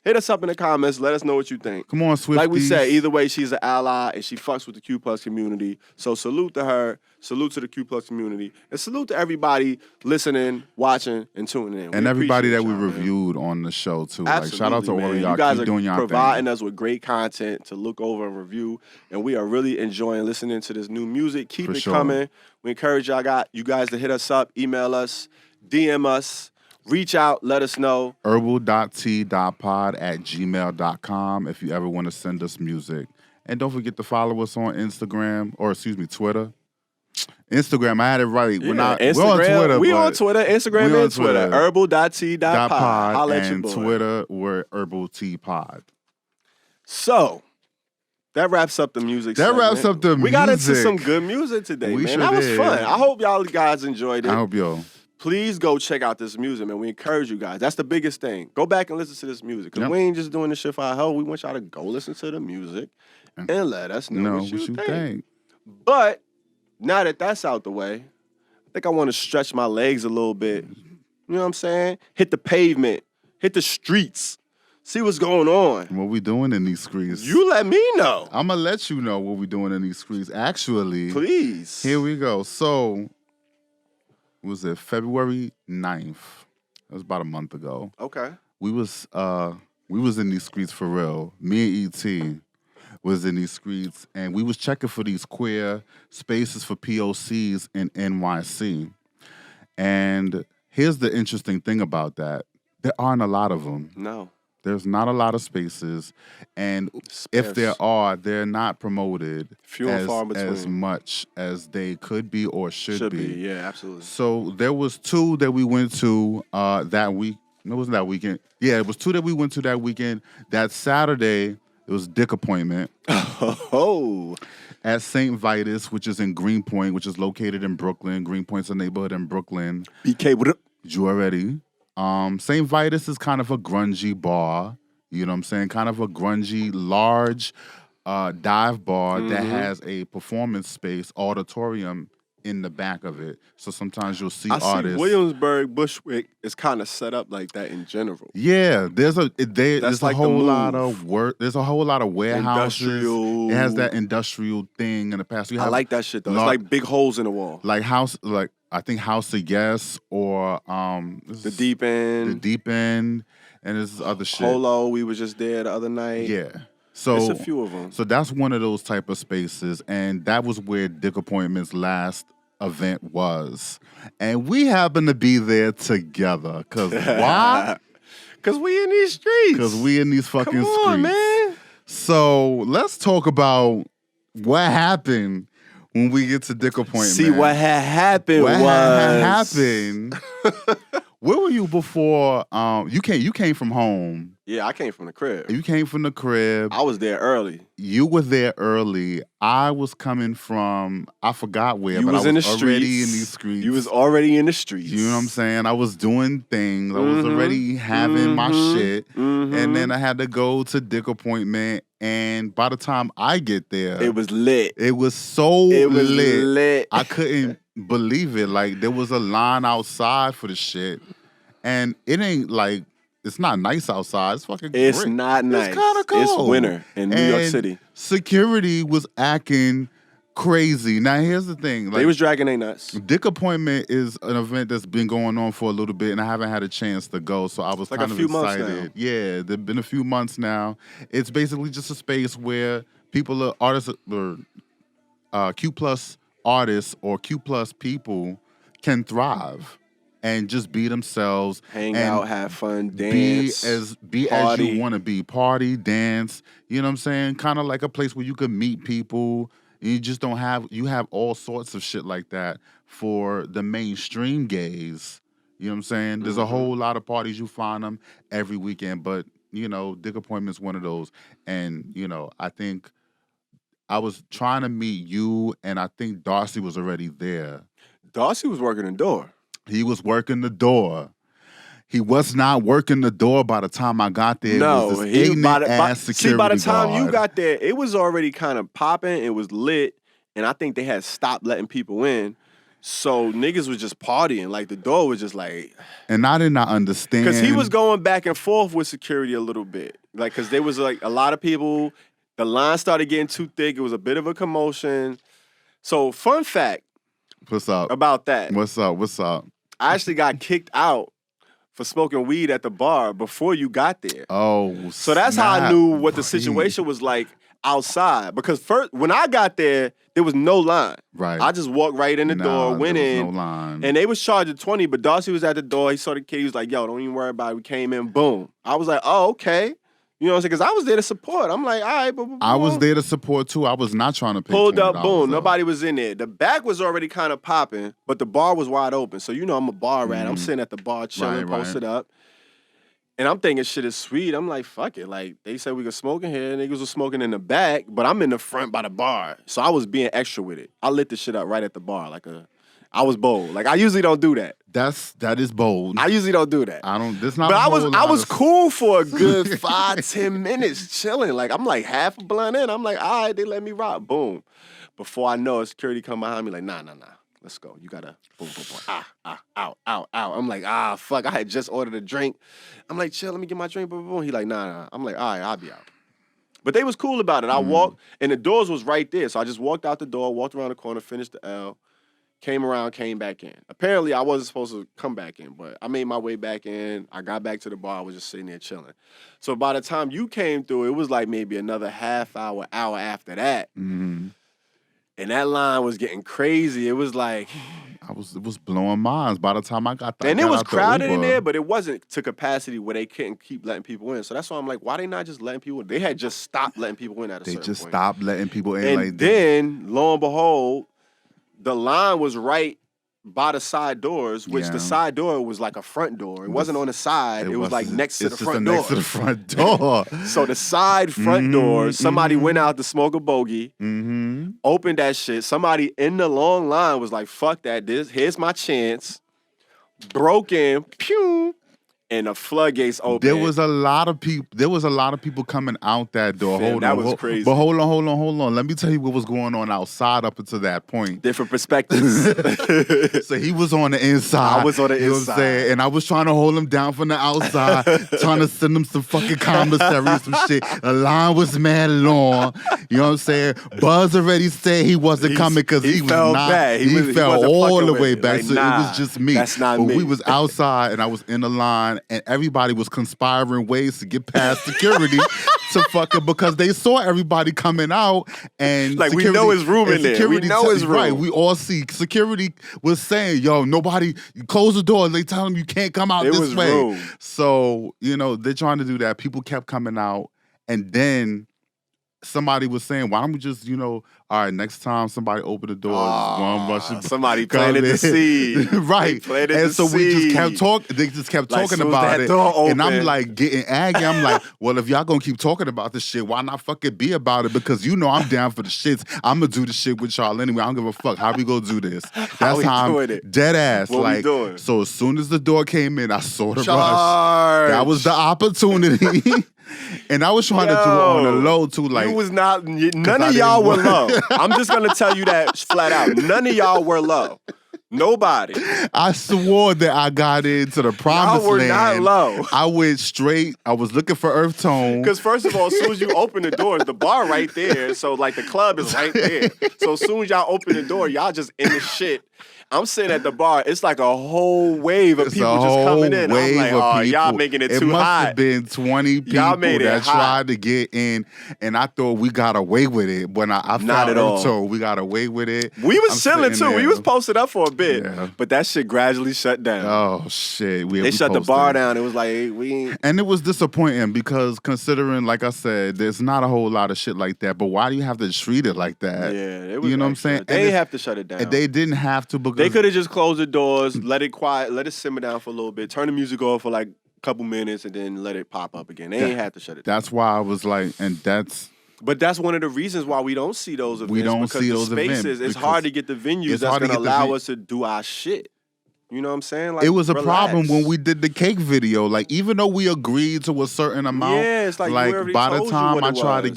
Hit us up in the comments. Let us know what you think. Come on, Swifties. Like we said, either way, she's an ally and she fucks with the Q+ community. So salute to her, salute to the Q+ community, and salute to everybody listening, watching, and tuning in. And everybody that we reviewed on the show, too. Absolutely, like, shout out to all of y'all. You guys Keep doing y'all are providing us with great content to look over and review, and we are really enjoying listening to this new music. Keep it coming. We encourage you guys to hit us up, email us, DM us. Reach out, let us know. herbal.tea.pod@gmail.com if you ever want to send us music. And don't forget to follow us on Instagram, Twitter. Instagram, I had it right. Yeah, we're on Twitter. We on Twitter, Instagram and Twitter. Herbal.tea.pod. I'll and Twitter, we're Herbal Tea Pod. So, that wraps up the music segment. We got into some good music today, man. That was fun. I hope y'all guys enjoyed it. I hope y'all. Please go check out this music, man. We encourage you guys. That's the biggest thing. Go back and listen to this music. Because we ain't just doing this shit for our help. We want y'all to go listen to the music and let us know what you think. But now that that's out the way, I think I want to stretch my legs a little bit. You know what I'm saying? Hit the pavement. Hit the streets. See what's going on. What we doing in these streets? You let me know. I'm going to let you know what we doing in these streets. Actually. Please. Here we go. So... was it February 9th? That was about a month ago. Okay. We was in these streets for real. Me and E.T. was in these streets, and we was checking for these queer spaces for POCs in NYC. And here's the interesting thing about that. There aren't a lot of them. No. There's not a lot of spaces, and if there are, they're not promoted as much as they could be or should be. Yeah, absolutely. So there was 2 that we went to that week. No, it wasn't that weekend. Yeah, it was 2 that we went to that weekend. That Saturday, it was Dick Appointment. Oh. At St. Vitus, which is in Greenpoint, which is located in Brooklyn. Greenpoint's a neighborhood in Brooklyn. BK, what up? You already. St. Vitus is kind of a grungy bar, you know what I'm saying? Kind of a grungy, large dive bar that has a performance space, auditorium in the back of it. So sometimes you'll see artists. Williamsburg, Bushwick is kind of set up like that in general. Yeah, there's a like whole lot of work. There's a whole lot of warehouses. Industrial. It has that industrial thing in the past. I like that shit though. It's like big holes in the wall. I think House of Yes or the Deep End. The Deep End, and there's other shit. Polo, we were just there the other night. Yeah. So it's a few of them. So that's one of those type of spaces, and that was where Dick Appointment's last event was. And we happened to be there together. Cause why? Cause we in these streets. Cause we in these fucking streets. Man. So let's talk about what happened when we get to dick appointment. See, what had happened what was... had happened. Where were you before? You came from home. Yeah, I came from the crib. You came from the crib. I was there early. You were there early. I was coming from, I forgot where, but I was in the already in streets. these streets. You was already in the streets. You know what I'm saying? I was doing things. I was already having my shit. And then I had to go to dick appointment. And by the time I get there, it was lit. It was so lit. I couldn't believe it. Like, there was a line outside for the shit. And it ain't like, it's not nice outside. It's fucking great. It's not nice. It's kind of cold. It's winter in New York City. Security was acting crazy. Now, here's the thing. Like, they was dragging their nuts. Dick appointment is an event that's been going on for a little bit, and I haven't had a chance to go, so I was kind of excited. Months now. Yeah, there've been a few months now. It's basically just a space where people are artists or Q+ artists or Q+ people can thrive and just be themselves, hang out, have fun, dance, be as you want to be, party, dance. You know what I'm saying? Kind of like a place where you can meet people. You just don't have, you have all sorts of shit like that for the mainstream gays. You know what I'm saying? There's a whole lot of parties, you find them every weekend, but, you know, dick appointment's one of those. And, you know, I think I was trying to meet you, and I think Darcy was already there. Darcy was working the door. He was working the door. He was not working the door by the time I got there. No, it was this ignorant-ass security by the time guard. you got there, it was already kind of popping. It was lit, and I think they had stopped letting people in. So niggas was just partying. Like, the door was just like... And I did not understand. Because he was going back and forth with security a little bit. Like, because there was, like, a lot of people. The line started getting too thick. It was a bit of a commotion. So, fun fact. What's up? About that. What's up? I actually got kicked out for smoking weed at the bar before you got there. Oh, so that's how I knew what the situation was like outside. Because first, when I got there was no line. Right. I just walked right in the door, went in, no line. and they was charging 20. But Darcy was at the door. He saw the kid. He was like, "Yo, don't even worry about it." We came in, boom. I was like, "Oh, okay." You know what I'm saying? Because I was there to support. I'm like, all right, but I was there to support too. I was not trying to pay. Pulled up, boom. Nobody was in there. The back was already kind of popping, but the bar was wide open. So you know I'm a bar rat. I'm sitting at the bar chilling, posted up. And I'm thinking shit is sweet. I'm like, fuck it. Like, they said we could smoke in here. Niggas was smoking in the back, but I'm in the front by the bar. So I was being extra with it. I lit the shit up right at the bar. I was bold. Like, I usually don't do that. That is bold. I usually don't do that. That's not. But I was cool for a good 5-10 minutes chilling. Like, I'm like half a blunt in. I'm like, all right, they let me rock. Boom. Before I know it, security come behind me like, nah. Let's go. You gotta boom. Out. I'm like, fuck. I had just ordered a drink. I'm like, chill, let me get my drink. Boom. He like, nah. I'm like, all right, I'll be out. But they was cool about it. I walked, and the doors was right there. So I just walked out the door, walked around the corner, finished the L. Came around, came back in. Apparently, I wasn't supposed to come back in, but I made my way back in. I got back to the bar. I was just sitting there chilling. So by the time you came through, it was like maybe another half hour after that. Mm-hmm. And that line was getting crazy. It was like... It was blowing minds by the time I got there. And it was crowded in there, but it wasn't to capacity where they couldn't keep letting people in. So that's why I'm like, why they not just letting people in? They had just stopped letting people in at a certain point. They just stopped letting people in. And then, lo and behold... The line was right by the side doors, which the side door was like a front door. It wasn't on the side. It was like next to the front door. Next to the front door. So the side front door, somebody went out to smoke a bogey, Mm-hmm. opened that shit. Somebody in the long line was like, fuck that. Here's my chance. Broke in, pew, and the floodgates opened. There was a lot of people coming out that door. That was crazy. But hold on. Let me tell you what was going on outside up until that point. Different perspectives. So he was on the inside. I was on the inside. You know what I'm saying? And I was trying to hold him down from the outside, trying to send him some fucking commissary and some shit. The line was mad long. You know what I'm saying? Bugz already said he wasn't coming because he was fell not. back. He fell all the way back. Like, so it was just me. That's not me. But we was outside and I was in the line. And everybody was conspiring ways to get past security to fucking because they saw everybody coming out and like we know his room in there. We know his room. Right, we all see security was saying, "Yo, nobody close the door." They tell him you can't come out this way. Rude. So they're trying to do that. People kept coming out, and then somebody was saying, why don't we just, all right, next time somebody open the door, just one rush. Somebody planted the seed. Right. And so we just kept talking. They just kept talking about it. And I'm like getting aggy. I'm like, well, if y'all gonna keep talking about this shit, why not fucking be about it? Because I'm down for the shits. I'm gonna do the shit with y'all anyway. I don't give a fuck. How we gonna do this? That's how I'm dead ass. What we doing? So as soon as the door came in, I saw the rush. That was the opportunity. And I was trying to do it on the low too. Like, you was not. None of y'all were low. I'm just gonna tell you that flat out. None of y'all were low. Nobody. I swore that I got into the promised land. Y'all were not low. I went straight. I was looking for EarthTone. Because first of all, as soon as you open the doors, the bar right there. So like the club is right there. So as soon as y'all open the door, y'all just in the shit. I'm sitting at the bar. It's like a whole wave of people just coming in. I'm like, oh, y'all making it too hot. It must have been 20 people that hot. tried to get in, and I thought we got away with it. When I found EarthTone, we got away with it. We was chilling too. We was posted up for a bit, but that shit gradually shut down. Oh shit! They shut the bar down. It was like and it was disappointing because considering, like I said, there's not a whole lot of shit like that. But why do you have to treat it like that? Yeah, it was. You know what I'm saying? They didn't have to shut it down. And they didn't have to because they could have just closed the doors, let it quiet, let it simmer down for a little bit, turn the music off for like a couple minutes, and then let it pop up again. They ain't have to shut it down. That's why I was like, But that's one of the reasons why we don't see those events. We don't see those events. It's hard to get the venues that's going to allow us to do our shit. You know what I'm saying? Like, it was a problem when we did the cake video. Like, even though we agreed to a certain amount, it's like by the time I tried to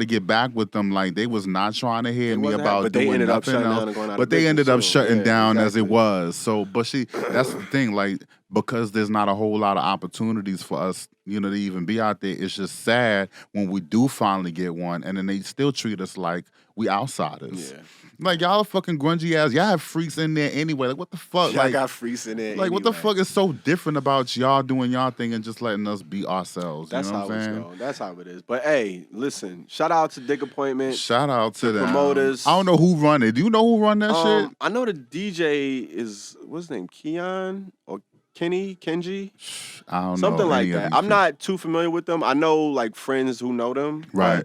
get back with them, like they was not trying to hear me about doing nothing else. But they ended up shutting down as it was. So, but that's the thing. Like, because there's not a whole lot of opportunities for us, to even be out there. It's just sad when we do finally get one, and then they still treat us like we outsiders. Yeah. Like, y'all are fucking grungy ass. Y'all have freaks in there anyway. Like, what the fuck? Y'all got freaks in there. Like, what the fuck is so different about y'all doing y'all thing and just letting us be ourselves? That's you know how what I'm it's saying? going. That's how it is. But hey, listen, shout out to Dick Appointment. Shout out to the promoters. I don't know who run it. Do you know who run that shit? I know the DJ is, what's his name? Keon or Kenji? I don't know. Something like that. I'm not too familiar with them. I know like friends who know them. Right.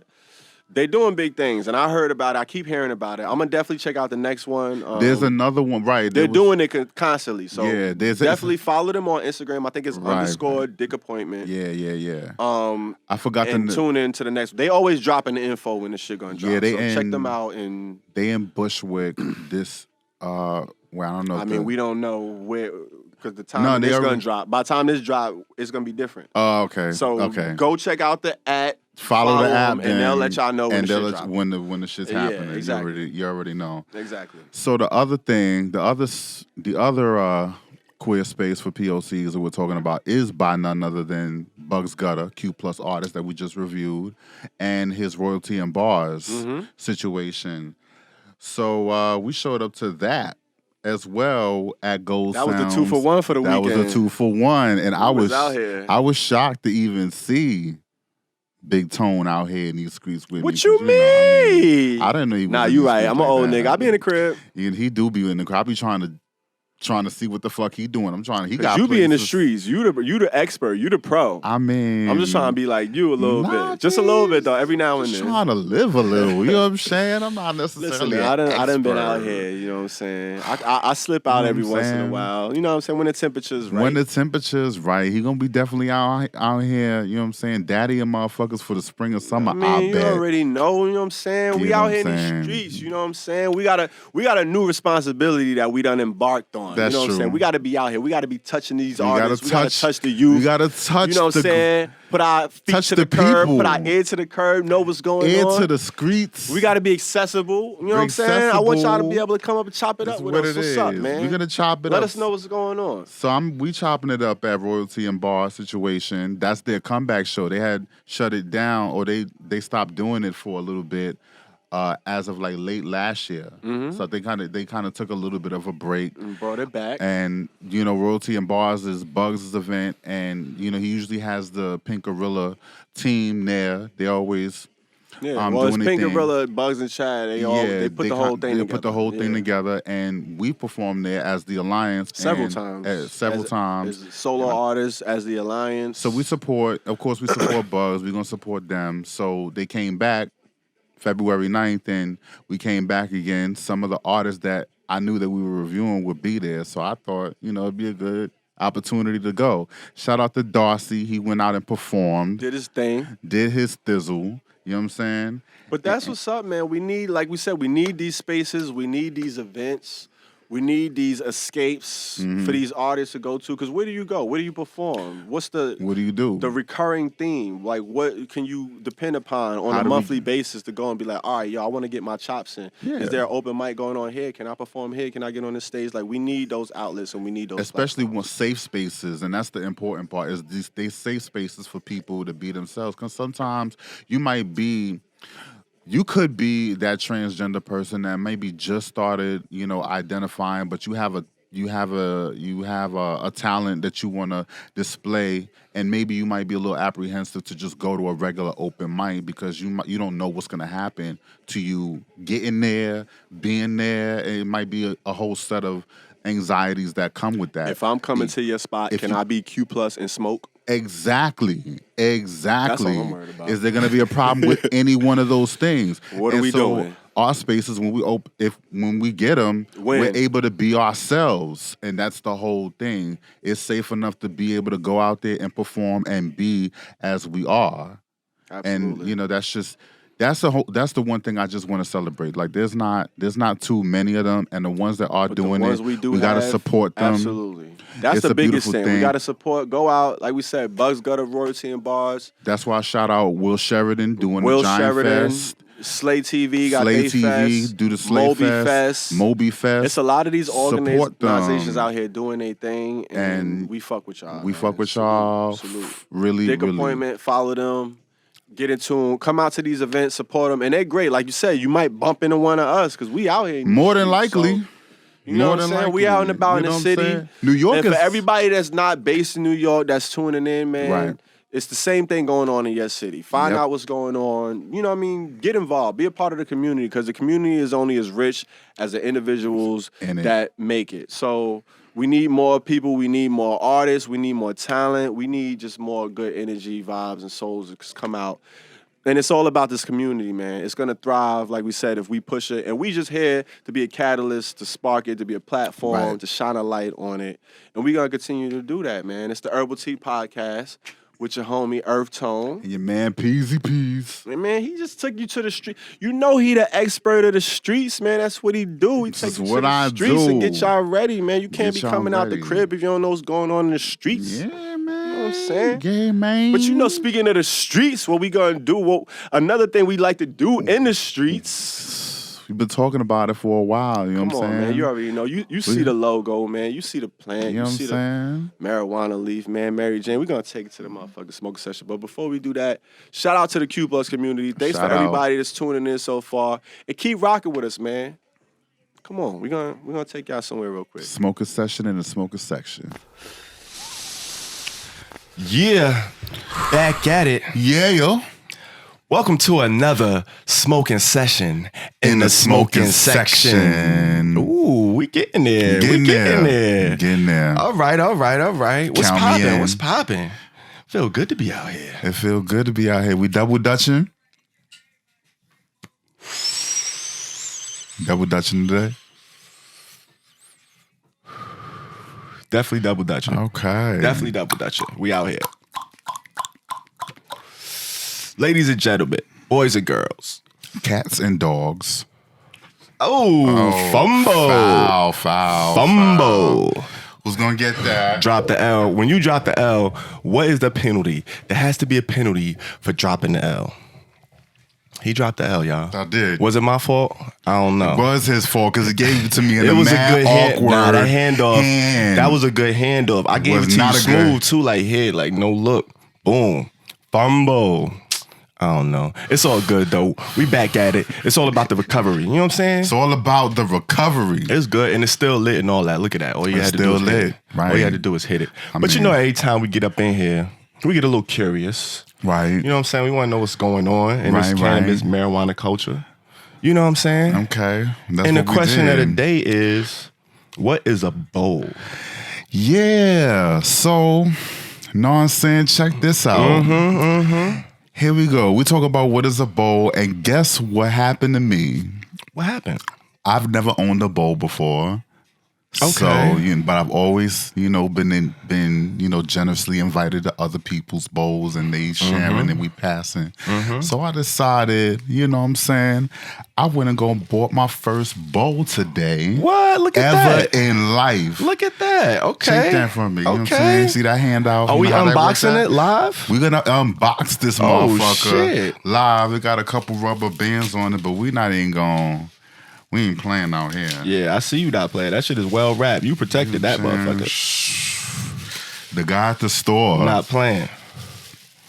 They doing big things, and I heard about it. I keep hearing about it. I'm gonna definitely check out the next one. There's another one, right? They're doing it constantly, so yeah, definitely follow them on Instagram. I think it's _ Dick Appointment. Yeah. I forgot and tune in to the next. They always dropping the info when the shit gonna drop. Yeah, check them out. And they in Bushwick this. Well, I don't know. I mean, we don't know where. Because the time it's going to drop. By the time this drop, it's going to be different. Oh, okay. So go check out the @. Follow the app. And they'll let y'all know when the shit's dropping. When the shit's happening. Yeah, exactly. You already know. Exactly. So the other thing, the other queer space for POCs that we're talking about is by none other than Bugz Gutta, Q+ artist that we just reviewed, and his royalty and bars situation. So we showed up to that as well at Gold Sounds. That was the 2 for 1 for the weekend. That was the 2 for 1, and I was out here. I was shocked to even see Big Tone out here in these streets with me. What you mean? I didn't know he was. Nah, you right. I'm an old nigga. I be in the crib. He do be in the crib. I be trying to see what the fuck he doing. I'm trying. He got. You be in the streets. You the expert. You the pro. I mean, I'm just trying to be like you a little bit, just a little bit though. Every now and then. Trying to live a little. You know what I'm saying? I'm not necessarily. Listen, I done been out here. You know what I'm saying? I slip out every once in a while. You know what I'm saying? When the temperature's right. When the temperature's right, he gonna be definitely out here. You know what I'm saying? Daddy and motherfuckers for the spring and summer. I mean, you bet. already know. You know what I'm saying? We out here in these streets. You know what I'm saying? We got a new responsibility that we done embarked on. That's you know what I'm saying? We got to be out here. We got to be touching these artists. We got to touch the youth. We got to touch. You know what I'm saying? Put our feet to the curb. Put our ear to the curb. Know what's going on. Ear to the Skreetz. We got to be accessible. You know what I'm saying? I want y'all to be able to come up and chop it up with us. What's up, man? We're gonna chop it up. Let us know what's going on. So we chopping it up at Royalty and Bar situation. That's their comeback show. They had shut it down, or they stopped doing it for a little bit. As of like late last year, so they kind of took a little bit of a break and brought it back. And Royalty and Bars is Bugz' event, and he usually has the Pink Gorilla team there. They always Yeah, well, it's Pink Gorilla, Bugz and Chad. They put the whole thing together. They put the whole thing together, and we performed there as the Alliance several times. As solo artists, as the Alliance. So we support Bugz. We're gonna support them. So they came back February 9th, and we came back again. Some of the artists that I knew that we were reviewing would be there, so I thought, it'd be a good opportunity to go. Shout out to Darcy. He went out and performed. Did his thing. Did his thizzle. You know what I'm saying? But that's what's up, man. We need, like we said, we need these spaces. We need these events. We need these escapes for these artists to go to. Because where do you go? Where do you perform? What do you do? The recurring theme. Like, what can you depend upon on a monthly basis to go and be like, all right, yo, I want to get my chops in. Yeah. Is there an open mic going on here? Can I perform here? Can I get on this stage? Like, we need those outlets and we need those especially with safe spaces. And that's the important part is they safe spaces for people to be themselves. Because sometimes you could be that transgender person that maybe just started, identifying, but you have a talent that you want to display, and maybe you might be a little apprehensive to just go to a regular open mic because you don't know what's going to happen to you getting there, being there. It might be a whole set of anxieties that come with that. If I'm coming to your spot, can I be Q+ and smoke? Exactly. That's all I'm worried about. Is there going to be a problem with any one of those things? What are we doing? Our spaces, when we get them, we're able to be ourselves, and that's the whole thing. It's safe enough to be able to go out there and perform and be as we are. Absolutely. And that's the one thing I just want to celebrate. Like there's not too many of them, and the ones that are doing it, we gotta support them. Absolutely. That's the biggest thing. We gotta support. Go out, like we said, Bugz Gutta, royalty and bars. That's why I shout out Will Sheridan doing the Giant Fest. Slay TV got Slay TV, Fest, do the Slay Fest. Moby Fest. It's a lot of these organizations out here doing their thing, and we fuck with y'all. We fuck with y'all. Absolutely. Really, Dick appointment, follow them. Get into them, come out to these events, support them, and they're great. Like you said, you might bump into one of us because we out here. More than likely. So, you know what I'm saying? We out and about in the city. New York and for everybody that's not based in New York, that's tuning in, man. Right. It's the same thing going on in your city. Find out what's going on. You know what I mean? Get involved. Be a part of the community because the community is only as rich as the individuals that make it. So we need more people. We need more artists. We need more talent. We need just more good energy, vibes, and souls to come out. And it's all about this community, man. It's going to thrive, like we said, if we push it. And we just here to be a catalyst, to spark it, to be a platform, to shine a light on it. And we're going to continue to do that, man. It's the Herbal Tea Podcast with your homie EarthTone. And your man Peasy Peas. And man, he just took you to the street. You know he the expert of the streets, man. That's what he do. He takes you to the streets and get y'all ready, man. You can't be coming out the crib if you don't know what's going on in the streets. Yeah, man. You know what I'm saying? Yeah, man. But speaking of the streets, what we gonna do? Another thing we like to do in the streets. We've been talking about it for a while, you know what I'm saying? Come on, man. You already know. You see the logo, man. You see the plan. You know what I'm saying? The marijuana leaf, man. Mary Jane. We're going to take it to the motherfucking smoking session. But before we do that, shout out to the Q+ community. Thanks for everybody that's tuning in so far. And keep rocking with us, man. Come on. We're gonna take y'all somewhere real quick. Smoker session in the smoker section. Yeah. Back at it. Yeah, yo. Welcome to another smoking session in the smoking section. Ooh, we getting there. Getting there. All right. What's popping? Feel good to be out here. It feel good to be out here. We double dutching. Double dutching today. Definitely double dutching. Okay. Definitely double dutching. We out here. Ladies and gentlemen, boys and girls, cats and dogs. Fumble. Foul. Fumble. Who's gonna get that? Drop the L. When you drop the L, what is the penalty? There has to be a penalty for dropping the L. He dropped the L, y'all. I did. Was it my fault? I don't know. It was his fault because he gave it to me in it a was mad a good awkward that handoff. hand. That was a good handoff. I gave it to you smooth too, like here, like no look. Boom. Fumble. I don't know. It's all good though. We back at it. It's all about the recovery. You know what I'm saying? It's all about the recovery. It's good and it's still lit and all that. Look at that. All you had to do is hit it. Right. All you had to do is hit it. But you know, every time we get up in here, we get a little curious. Right. You know what I'm saying? We want to know what's going on in this cannabis marijuana culture. You know what I'm saying? Okay. That's and the what we question of the did. day is, what is a bowl? Yeah. So, know what I'm saying? Check this out. Here we go. We talk about what is a bowl, and guess what happened to me? What happened? I've never owned a bowl before. Okay. So, but I've always, been generously invited to other people's bowls, and they sharing and we passing. So I decided, you know what I'm saying, I went and bought my first bowl today. What? Look at that. Ever in life. Look at that. Okay. Check that from me. You know what I'm saying? See that handout? Are we unboxing it live? We're gonna unbox this Oh, motherfucker shit. live. We got a couple rubber bands on it, but we not even going. We ain't playing out here. Yeah, I see you not playing. That shit is well wrapped. You protected that motherfucker. The guy at the store. Not playing.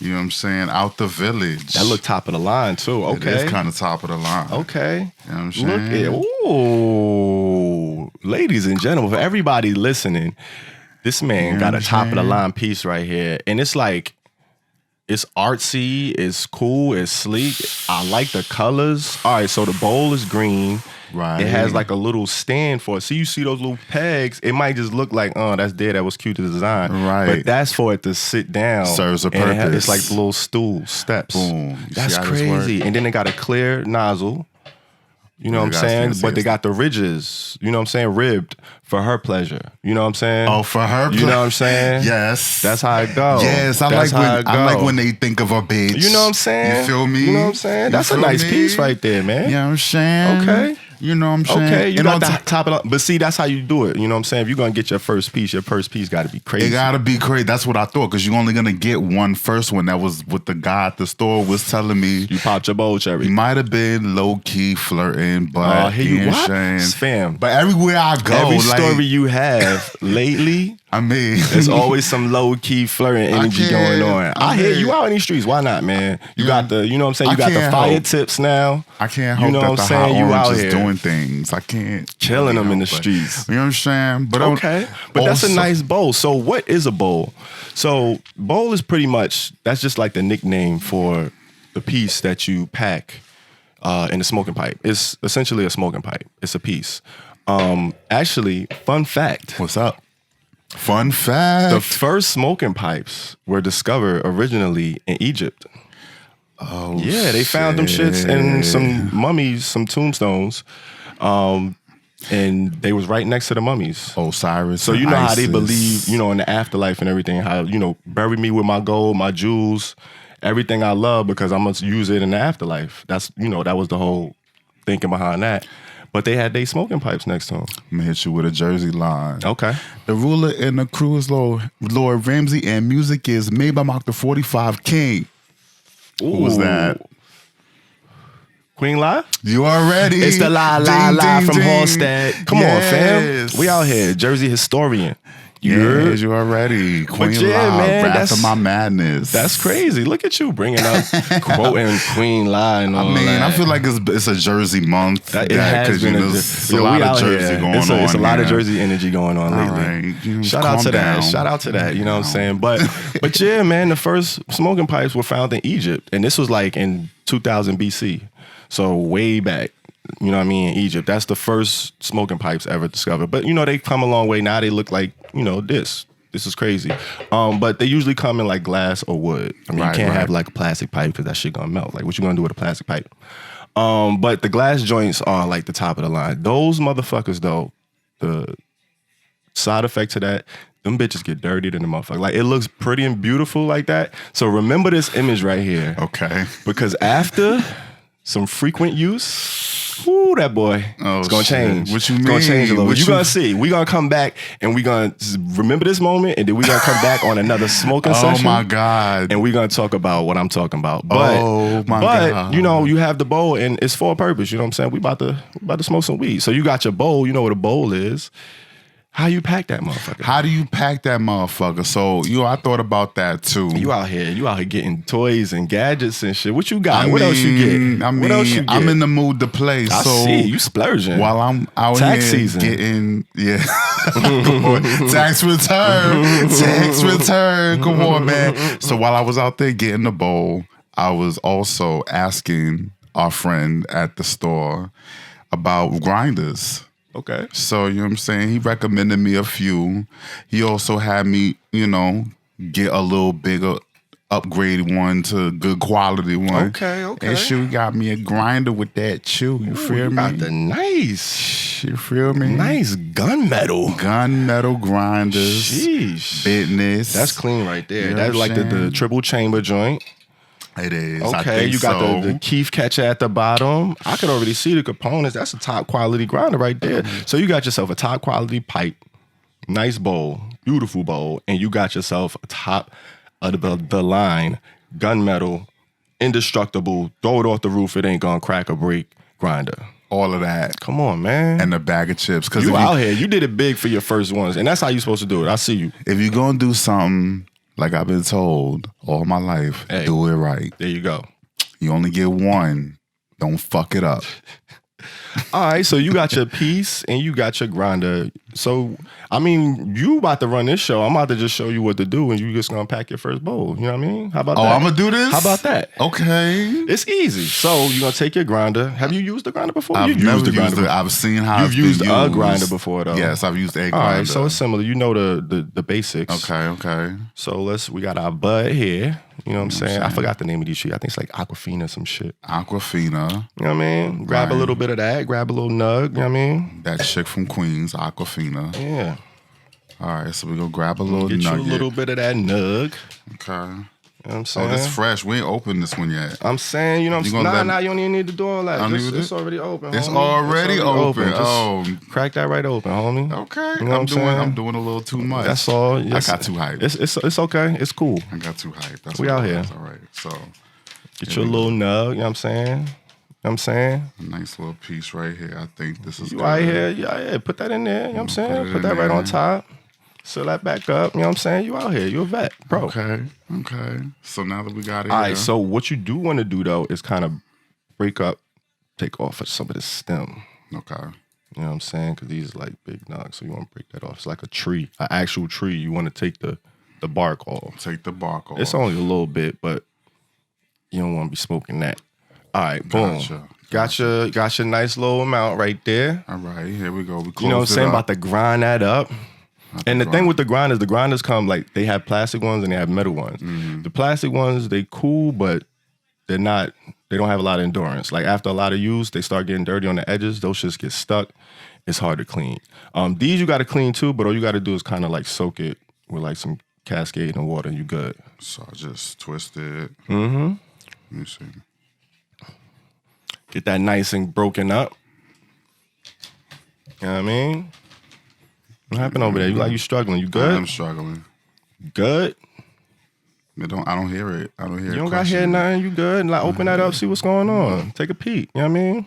You know what I'm saying? Out the village. That look top of the line too. Okay. It is kind of top of the line. Okay. You know what I'm saying? Look at ooh. Ladies and gentlemen, for everybody listening, this man got a top of the line piece right here. And it's like, it's artsy, it's cool, it's sleek. I like the colors. All right, so the bowl is green. Right. It has like a little stand for it. So you see those little pegs, it might just look like, that's dead, that was cute to design. Right. But that's for it to sit down. Serves a and purpose. It's like the little stool steps. Boom. You That's see how this crazy. work? And then they got a clear nozzle. You know what I'm saying? But they got the ridges, you know what I'm saying, ribbed for her pleasure. You know what I'm saying? Oh, for her You know what I'm saying? Yes. That's how it goes. Yes, I That's like how it go. when they think of a bitch. You know what I'm saying? You feel me? You know what I'm saying? That's a nice piece right there, man. You know what I'm saying? Okay. You know what I'm saying? Okay, you And got on the top of it. But see, that's how you do it. You know what I'm saying? If you're going to get your first piece got to be crazy. It gotta be crazy. That's what I thought, because you're only gonna get one first one. That was what the guy at the store was telling me. You popped your bowl cherry. He might have been low key flirting, but Here you know what? saying? Fam. But everywhere I go, Every like, story you have lately, I mean, there's always some low key flirting energy going on. I hear you out in these streets. Why not, man? You got the, you know what I'm saying? You got the fire tips now. I can't You hope know that what the I'm hot saying? You out orange here is doing things. I can't killing them in the help it. streets. You know what I'm saying? But Okay, but that's a nice bowl. So what is a bowl? So bowl is pretty much, that's just like the nickname for the piece that you pack in the smoking pipe. It's essentially a smoking pipe. It's a piece. Actually, fun fact. What's up? Fun fact. The first smoking pipes were discovered originally in Egypt. Oh, Yeah, they found them shits in some mummies, some tombstones. And they was right next to the mummies. Osiris. So you know how they Isis. believe, in the afterlife and everything, how, bury me with my gold, my jewels, everything I love, because I'm going to use it in the afterlife. That's, that was the whole thinking behind that. But they had they smoking pipes next to them. I'm gonna hit you with a Jersey line. Okay. The ruler and the crew is Lord Ramsey, and music is made by Mark the 45 King. Who was that? Queen Lie? You already. It's the lie from Halstead. Come on, fam. We out here. Jersey historian. Yes, you already. Queen yeah, Lie, man, Wrath of My Madness. That's crazy. Look at you bringing up quoting Queen Lie and all that. I feel like it's a Jersey month. It has been there's a lot of Jersey going on. It's a lot of Jersey energy going on lately. Right. Shout out to that. Shout out to that. You know what I'm saying? But yeah, man, the first smoking pipes were found in Egypt. And this was like in 2000 BC. So way back. You know what I mean? In Egypt. That's the first smoking pipes ever discovered. But, they come a long way. Now they look like, this. This is crazy. But they usually come in like glass or wood. I mean, you can't have like a plastic pipe because that shit gonna melt. Like, what you gonna do with a plastic pipe? But the glass joints are like the top of the line. Those motherfuckers, though, the side effect to that, them bitches get dirty than the motherfucker. Like, it looks pretty and beautiful like that. So remember this image right here. Okay. Because after some frequent use, whoo, that boy, it's gonna change. What you mean? It's gonna change a little. What You're gonna see. We're gonna come back and we're gonna remember this moment, and then we're gonna come back on another smoking session. Oh my God. And we're gonna talk about what I'm talking about. But, God. you have the bowl and it's for a purpose. You know what I'm saying? We about to smoke some weed. So you got your bowl. You know what a bowl is. How you pack that motherfucker? How do you pack that motherfucker? So, I thought about that too. You out here getting toys and gadgets and shit. What you got? What else you get? What else you get? I'm in the mood to play. I so see you splurging. While I'm out tax here season. getting, come on, tax return. Come on, man. So while I was out there getting the bowl, I was also asking our friend at the store about grinders. Okay. So, you know what I'm saying? He recommended me a few. He also had me, get a little bigger, upgrade one to good quality one. Okay. And she got me a grinder with that too. You feel me? Got the nice. You feel me? Nice gunmetal grinders. Sheesh. Business. That's clean right there. You know That's like the triple chamber joint. It is. Okay, you got the Keef catcher at the bottom. I could already see the components. That's a top quality grinder right there. So you got yourself a top quality pipe, nice bowl, beautiful bowl, and you got yourself a top of the line gunmetal, indestructible, throw it off the roof, it ain't gonna crack or break grinder. All of that. Come on, man. And a bag of chips. Because you out here, you did it big for your first ones, and that's how you supposed to do it. I see you. If you're gonna do something like I've been told all my life, do it right. There you go. You only get one. Don't fuck it up. All right, so you got your piece and you got your grinder. So, I mean, you about to run this show. I'm about to just show you what to do and you just gonna pack your first bowl. You know what I mean? How about that? Oh, I'm gonna do this? How about that? Okay. It's easy. So, you're gonna take your grinder. Have you used the grinder before? I've never used it. I've seen how you've used a grinder before, though. Yes, I've used a grinder. All right, so it's similar. You know the basics. Okay. So, we got our bud here. You know what I'm saying? I forgot the name of these shit. I think it's like Aquafina, some shit. Aquafina. You know what I mean? Grab a little bit of that. Grab a little nug. You know what I mean? That chick from Queens, Aquafina. Yeah. All right, so we're going to grab a little Get nugget. you a little bit of that nug. Okay. You know what I'm saying? Oh, this fresh. We ain't opened this one yet. I'm saying, you know what I'm saying? Nah, you don't even need to do all that. It's already open, homie. It's already open. Just crack that right open, homie. Okay. You know I'm doing a little too much. That's all. I got too hyped. It's okay. It's cool. I got too hyped. That's we out here. All right. So get your little nug, you know what I'm saying? You know what I'm saying? A nice little piece right here. I think this is you good. Right here. Yeah. Put that in there. You know what I'm saying? Put that right on top. Seal that back up. You know what I'm saying? You out here. You a vet, bro. Okay. So now that we got it all right, so what you do want to do, though, is kind of take off some of the stem. Okay. You know what I'm saying? Because these are like big nugs, so you want to break that off. It's like a tree, an actual tree. You want to take the bark off. Take the bark off. It's only a little bit, but you don't want to be smoking that. All right, boom. Gotcha. Got your nice little amount right there. All right, here we go. We close you know what I'm saying? About to grind that up. And the thing with the grinders come like they have plastic ones and they have metal ones. Mm-hmm. The plastic ones, they cool, but they don't have a lot of endurance. Like after a lot of use, they start getting dirty on the edges. Those shits get stuck. It's hard to clean. These you got to clean too, but all you got to do is kind of like soak it with like some Cascade and water and you good. So I just twist it. Mm-hmm. Let me see. Get that nice and broken up. You know what I mean? What happened over there? You struggling? You good? I'm struggling. Good? I don't hear it. I don't hear it. You don't got to hear nothing. You good? Like open that up, see what's going on. Take a peek. You know what I mean?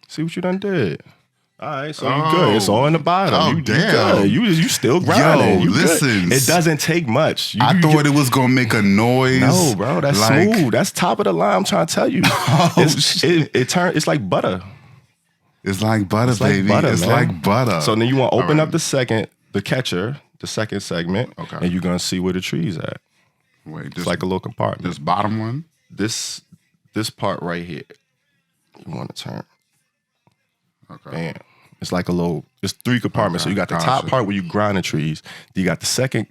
See what you done did. All right, so you good. It's all in the bottom. Oh, you damn. Good. You still grinding. Yo, listen. It doesn't take much. I thought it was going to make a noise. No, bro. That's smooth. That's top of the line. I'm trying to tell you. It's like butter. It's like butter, baby. It's like butter. So then you want to open up the second segment, okay, and you're going to see where the tree's at. Wait, it's like a little compartment. This bottom one? This part right here. You want to turn. Okay. Bam. It's like it's 3 compartments. Okay, so you got the top part where you grind the trees. You got the second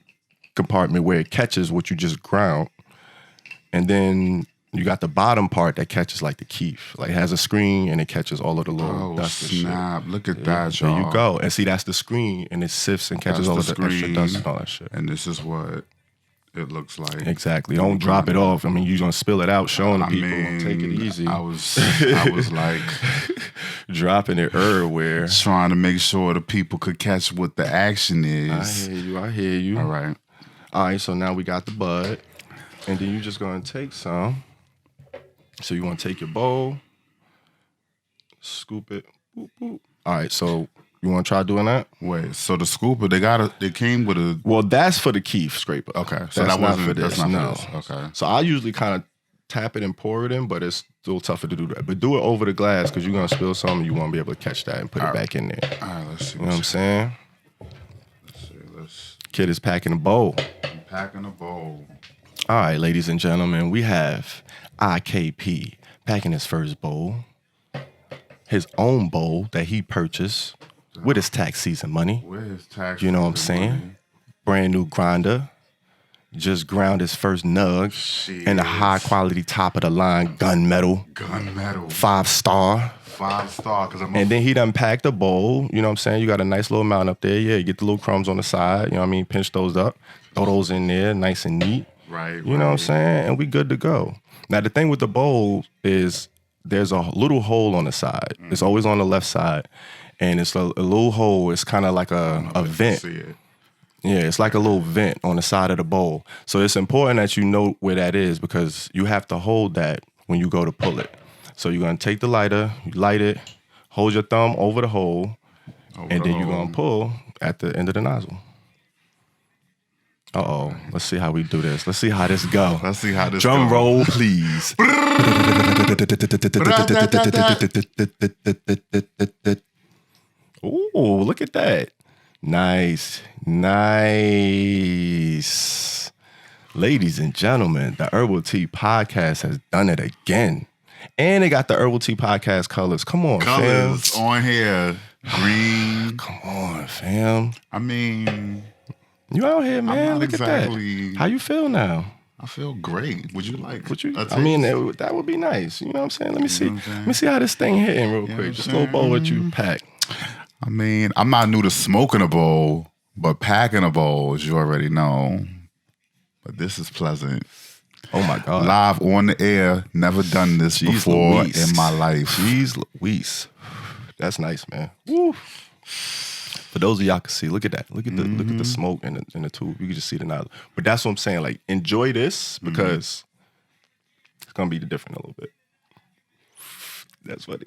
compartment where it catches what you just ground. And then you got the bottom part that catches like the keef. Like it has a screen and it catches all of the little dust and snap. shit. Look at that, y'all. There you go. And see, that's the screen and it sifts and catches all of the extra dust and all that shit. And this is what it looks like. Exactly. Don't drop it off. I mean, you're going to spill it out, showing the people. Take it easy. I was like... dropping it everywhere. Trying to make sure the people could catch what the action is. I hear you. All right, so now we got the bud. And then you're just going to take some. So you want to take your bowl, scoop it. Boop, boop. All right, so You want to try doing that? Wait, so the scooper, they came with a... Well, that's for the Keef scraper. Okay, so that's that not wasn't for this. That's not No. for this. Okay. So I usually kind of tap it and pour it in, but it's still tougher to do that. But do it over the glass because you're going to spill some and you won't be able to catch that and put it back in there. All right, let's see. You know what I'm saying? Let's Kid is packing a bowl. packing a bowl. All right, ladies and gentlemen, we have I.K.P. packing his first bowl. His own bowl that he purchased with his tax season money. Where is tax? You know what I'm saying? money? Brand new grinder. Just ground his first nug in a high quality top of the line gunmetal. 5-star. 5-star. And then he done packed a bowl. You know what I'm saying? You got a nice little amount up there. Yeah, you get the little crumbs on the side. You know what I mean? Pinch those up. Throw those in there nice and neat. Right. You know what I'm saying? And we good to go. Now, the thing with the bowl is there's a little hole on the side. It's always on the left side. And it's a little hole. It's kind of like a vent. See it. Yeah, it's like a little vent on the side of the bowl. So it's important that you know where that is because you have to hold that when you go to pull it. So you're going to take the lighter, you light it, hold your thumb over the hole, and then you're going to pull at the end of the nozzle. Uh-oh. Let's see how we do this. Let's see how this go. Let's see how this Drum go. roll, please. Ooh, look at that. Nice. Ladies and gentlemen, the Herbal Tea Podcast has done it again. And they got the Herbal Tea Podcast colors. Come on, Colors fam. on here. Green. Come on, fam. I mean, You out here, man. not Look exactly- at that. How you feel now? I feel great. Would you like? Would you? a I mean, taste? that would be nice. You know what I'm saying? Let me see. know what I'm saying? Let me see how this thing hitting real know quick. what Just a I'm little bowl what you pack. I mean, I'm not new to smoking a bowl, but packing a bowl, as you already know. But this is pleasant. Oh my God. Live on the air. Never done this Jeez before Louise. in my life. Jeez Louise. That's nice, man. Woo. For those of y'all can see, look at that. Look at the smoke in the tube. You can just see the nozzle. But that's what I'm saying. Like, enjoy this because it's gonna be different a little bit. That's funny.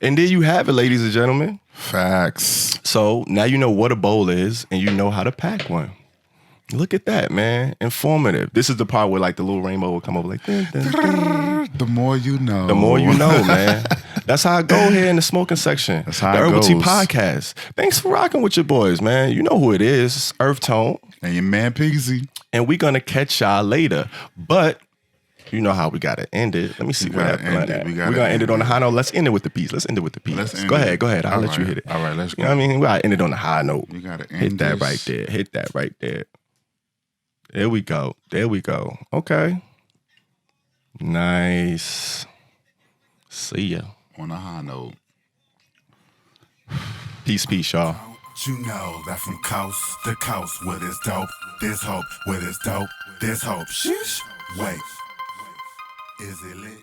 And there you have it, ladies and gentlemen. Facts. So now you know what a bowl is and you know how to pack one. Look at that, man. Informative. This is the part where like the little rainbow will come over like dun, dun, dun. The more you know. The more you know, man. That's how I go here in the smoking section. That's how the it Herbal Tea goes. Podcast. Thanks for rocking with your boys, man. You know who it is. It's EarthTone. And your man Pigsy. And we're gonna catch y'all later. But you know how we gotta end it. Let me see We where gotta that plan end it. at. We We're gotta gonna end end it on it. the high note. Let's end it with the peace. Let's end it with the peace. Let's end Go it. ahead. I'll All let you right. hit it. All right, let's You know what I go. mean? We gotta end it on the high note. We gotta end Hit that this. right there. Hit that right there. There we go. There we go. Okay. Nice. See ya. On a high note. Peace, y'all. You know that from coast to coast with this dope, there's hope. With this dope, there's hope. Sheesh. Wait, is it lit?